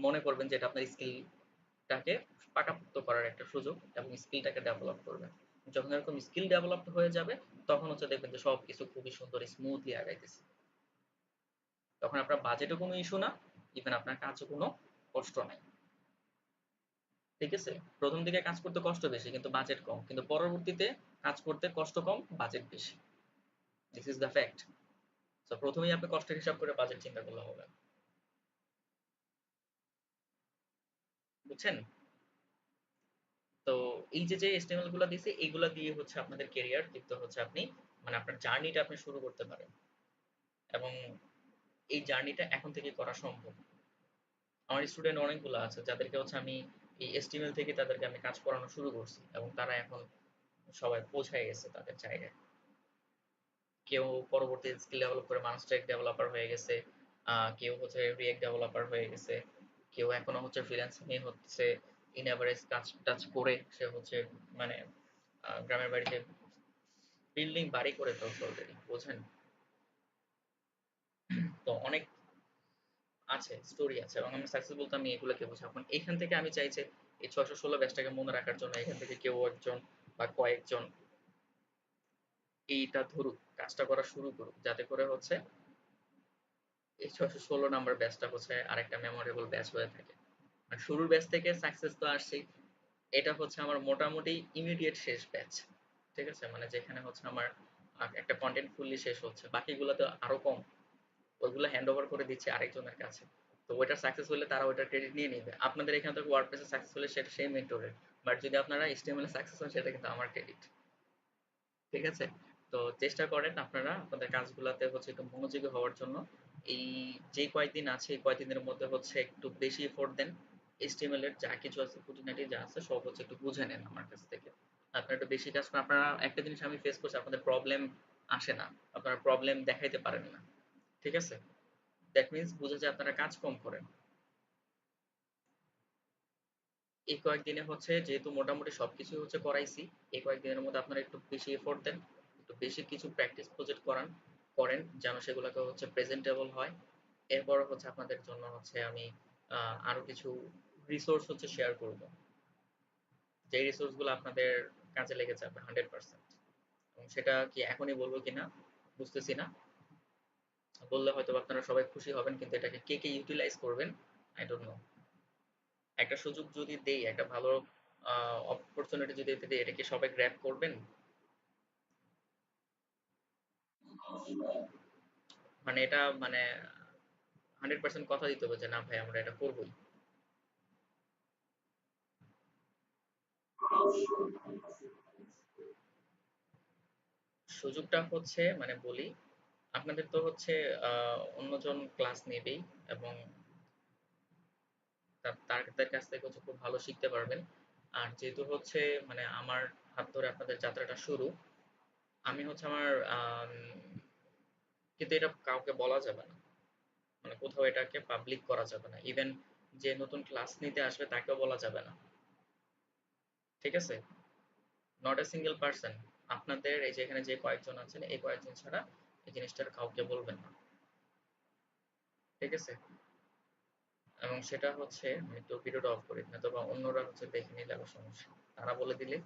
মনে করবেন যে এটা আপনার স্কিলটাকে পাকাপোক্ত করার একটা সুযোগ, এবং স্কিলটাকে ডেভেলপ করবেন। যখন এরকম স্কিল ডেভেলপ হয়ে যাবে তখন হচ্ছে দেখবেন যে সবকিছু খুবই সুন্দর স্মুথলি আগাইতেছে। তখন আপনার বাজেটও কোনো ইস্যু না, ইভেন আপনার কাজও কোনো কষ্ট নাই। ঠিক আছে, প্রথম দিকে কাজ করতে কষ্ট বেশি কিন্তু বাজেট কম, কিন্তু পরবর্তীতে কাজ করতে কষ্ট কম, বাজেট বেশি। This is the fact. তো প্রথমেই আপনি কষ্টের হিসাব করে বাজেট চিন্তা করলে হবে। বুঝছেন? তো এই যে যে এস্টিমেল গুলো দিছি এইগুলা দিয়ে হচ্ছে আপনাদের কেরিয়ার কিন্তু হচ্ছে আপনি মানে আপনার জার্নিটা আপনি শুরু করতে পারেন, এবং এই জার্নিটা এখন থেকে করা সম্ভব। আমার স্টুডেন্ট অনেকগুলো আছে যাদেরকে হচ্ছে আমি এই এস্টিমেল থেকে তাদেরকে আমি কাজ করানো শুরু করছি, এবং তারা এখন সবাই পৌঁছায় গেছে তাদের জায়গায়। কেউ পরবর্তী স্কিল ডেভেলপ করে মানস্ট্যাক ডেভেলপার হয়ে গেছে, কেউ হচ্ছে রিয়েক্ট ডেভেলপার হয়ে গেছে, কেউ এখনো হচ্ছে ফ্রিল্যান্সিং এ হচ্ছে ইন এভারেজ কাজ টাজ করে সে হচ্ছে মানে গ্রামের বাড়িতে বিল্ডিং বাড়ি করে ফেলছে অলরেডি। বুঝেন? তো অনেক আছে, স্টোরি আছে, এবং আমি সাকসেস বলতে আমি এগুলোকে বুঝি। এখন এখান থেকে আমি চাই যে এই ৬১৬ ব্যাচটাকে মনে রাখার জন্য এখান থেকে কেউ একজন বা কয়েকজন এইটা ধরুক, কাজটা করা শুরু করুক, যাতে করে হচ্ছে এই ৬১৬ নাম্বার ব্যাচটা হচ্ছে আরেকটা মেমোরেবল ব্যাচ হয়ে থাকে। আর শুরুর ব্যাচ থেকে সাকসেস তো আসছেই, এটা হচ্ছে আমার মোটামুটি ইমিডিয়েট শেষ ব্যাচ। ঠিক আছে, মানে যেখানে হচ্ছে আমার একটা কন্টেন্ট ফুললি শেষ হচ্ছে, বাকিগুলো তো আরো কম, ওইগুলো হ্যান্ড ওভার করে দিচ্ছে আরেকজনের কাছে। তো ওইটা সাকসেস হলে তারা ওইটার ক্রেডিট নিয়ে নেবে। আপনাদের এখান থেকে ওয়ার্ডপ্রেসে সাকসেস হলে সেটা সেই মেন্টরের, বাট যদি আপনারা এইচটিএমএল এ সাকসেস হন সেটা কিন্তু আমার ক্রেডিট। ঠিক আছে? তো চেষ্টা করেন আপনারা আপনাদের কাজগুলাতে হচ্ছে একটু মনোযোগী হওয়ার জন্য। এই যে কয়েকদিন আছে এই কয়েকদিনের মধ্যে হচ্ছে একটু বেশি এফোর্ট দেন। HTML এর যা কিছু আছে খুঁটিনাটি যা আছে সব হচ্ছে একটু বুঝে নেন আমার কাছ থেকে। আপনারা একটু বেশি কাজ করেন। আপনারা একটা জিনিস আমি ফেস করছি, আপনাদের প্রবলেম আসে না। আপনারা প্রবলেম দেখাইতে পারেন না। ঠিক আছে? দ্যাট মিনস বোঝা যায় আপনারা কাজ কম করেন। এই কয়েকদিনে হচ্ছে যেহেতু মোটামুটি সবকিছু হচ্ছে করাইছি, এই কয়েকদিনের মধ্যে আপনারা একটু বেশি এফোর্ট দেন, একটু বেশি কিছু প্র্যাকটিস প্রজেক্ট করেন যেন সেগুলোকে হচ্ছে প্রেজেন্টেবল হয়। এরপর হচ্ছে আপনাদের জন্য হচ্ছে আমি আরো কিছু রিসোর্স হচ্ছে শেয়ার করব, যে রিসোর্স গুলো আপনাদের কাজে লেগে যাবে 100%। এবং সেটা কি এখনই বলবো কিনা বুঝতেছি না, বললে হয়তো আপনারা সবাই খুশি হবেন, কিন্তু এটাকে কে কে ইউটিলাইজ করবেন আই ডোন্ট নো। একটা সুযোগ যদি দেই, একটা ভালো অপরচুনিটি যদি এতে দেই, এটা কি সবাই গ্র্যাব করবেন? মানে এটা মানে 100% কথা দিতে হবে যে না ভাই আমরা এটা করবোই। সুযোগটা হচ্ছে মানে বলি, আপনাদের তো হচ্ছে অন্যজন ক্লাস নেবেই, এবং তাদের কাছ থেকে হচ্ছে খুব ভালো শিখতে পারবেন। আর যেহেতু হচ্ছে মানে আমার হাত ধরে আপনাদের যাত্রাটা শুরু, আমি হচ্ছে আমার কিন্তু এটা কাউকে বলা যাবে না, মানে কোথাও এটাকে পাবলিক করা যাবে না, ইভেন যে নতুন ক্লাস নিতে আসবে তাকেও বলা যাবে না। ঠিক আছে? নট এ সিঙ্গেল পার্সন, আপনাদের এই যে এখানে যে কয়েকজন আছেন এই কয়েকজন ছাড়া এই জিনিসটা কাউকে বলবেন না। ঠিক আছে? এবং সেটা হচ্ছে আমি একটু ভিডিওটা অফ করি না, তো বা অন্যরা হচ্ছে দেখে নিলে আবার সমস্যা, তারা বলে দিলে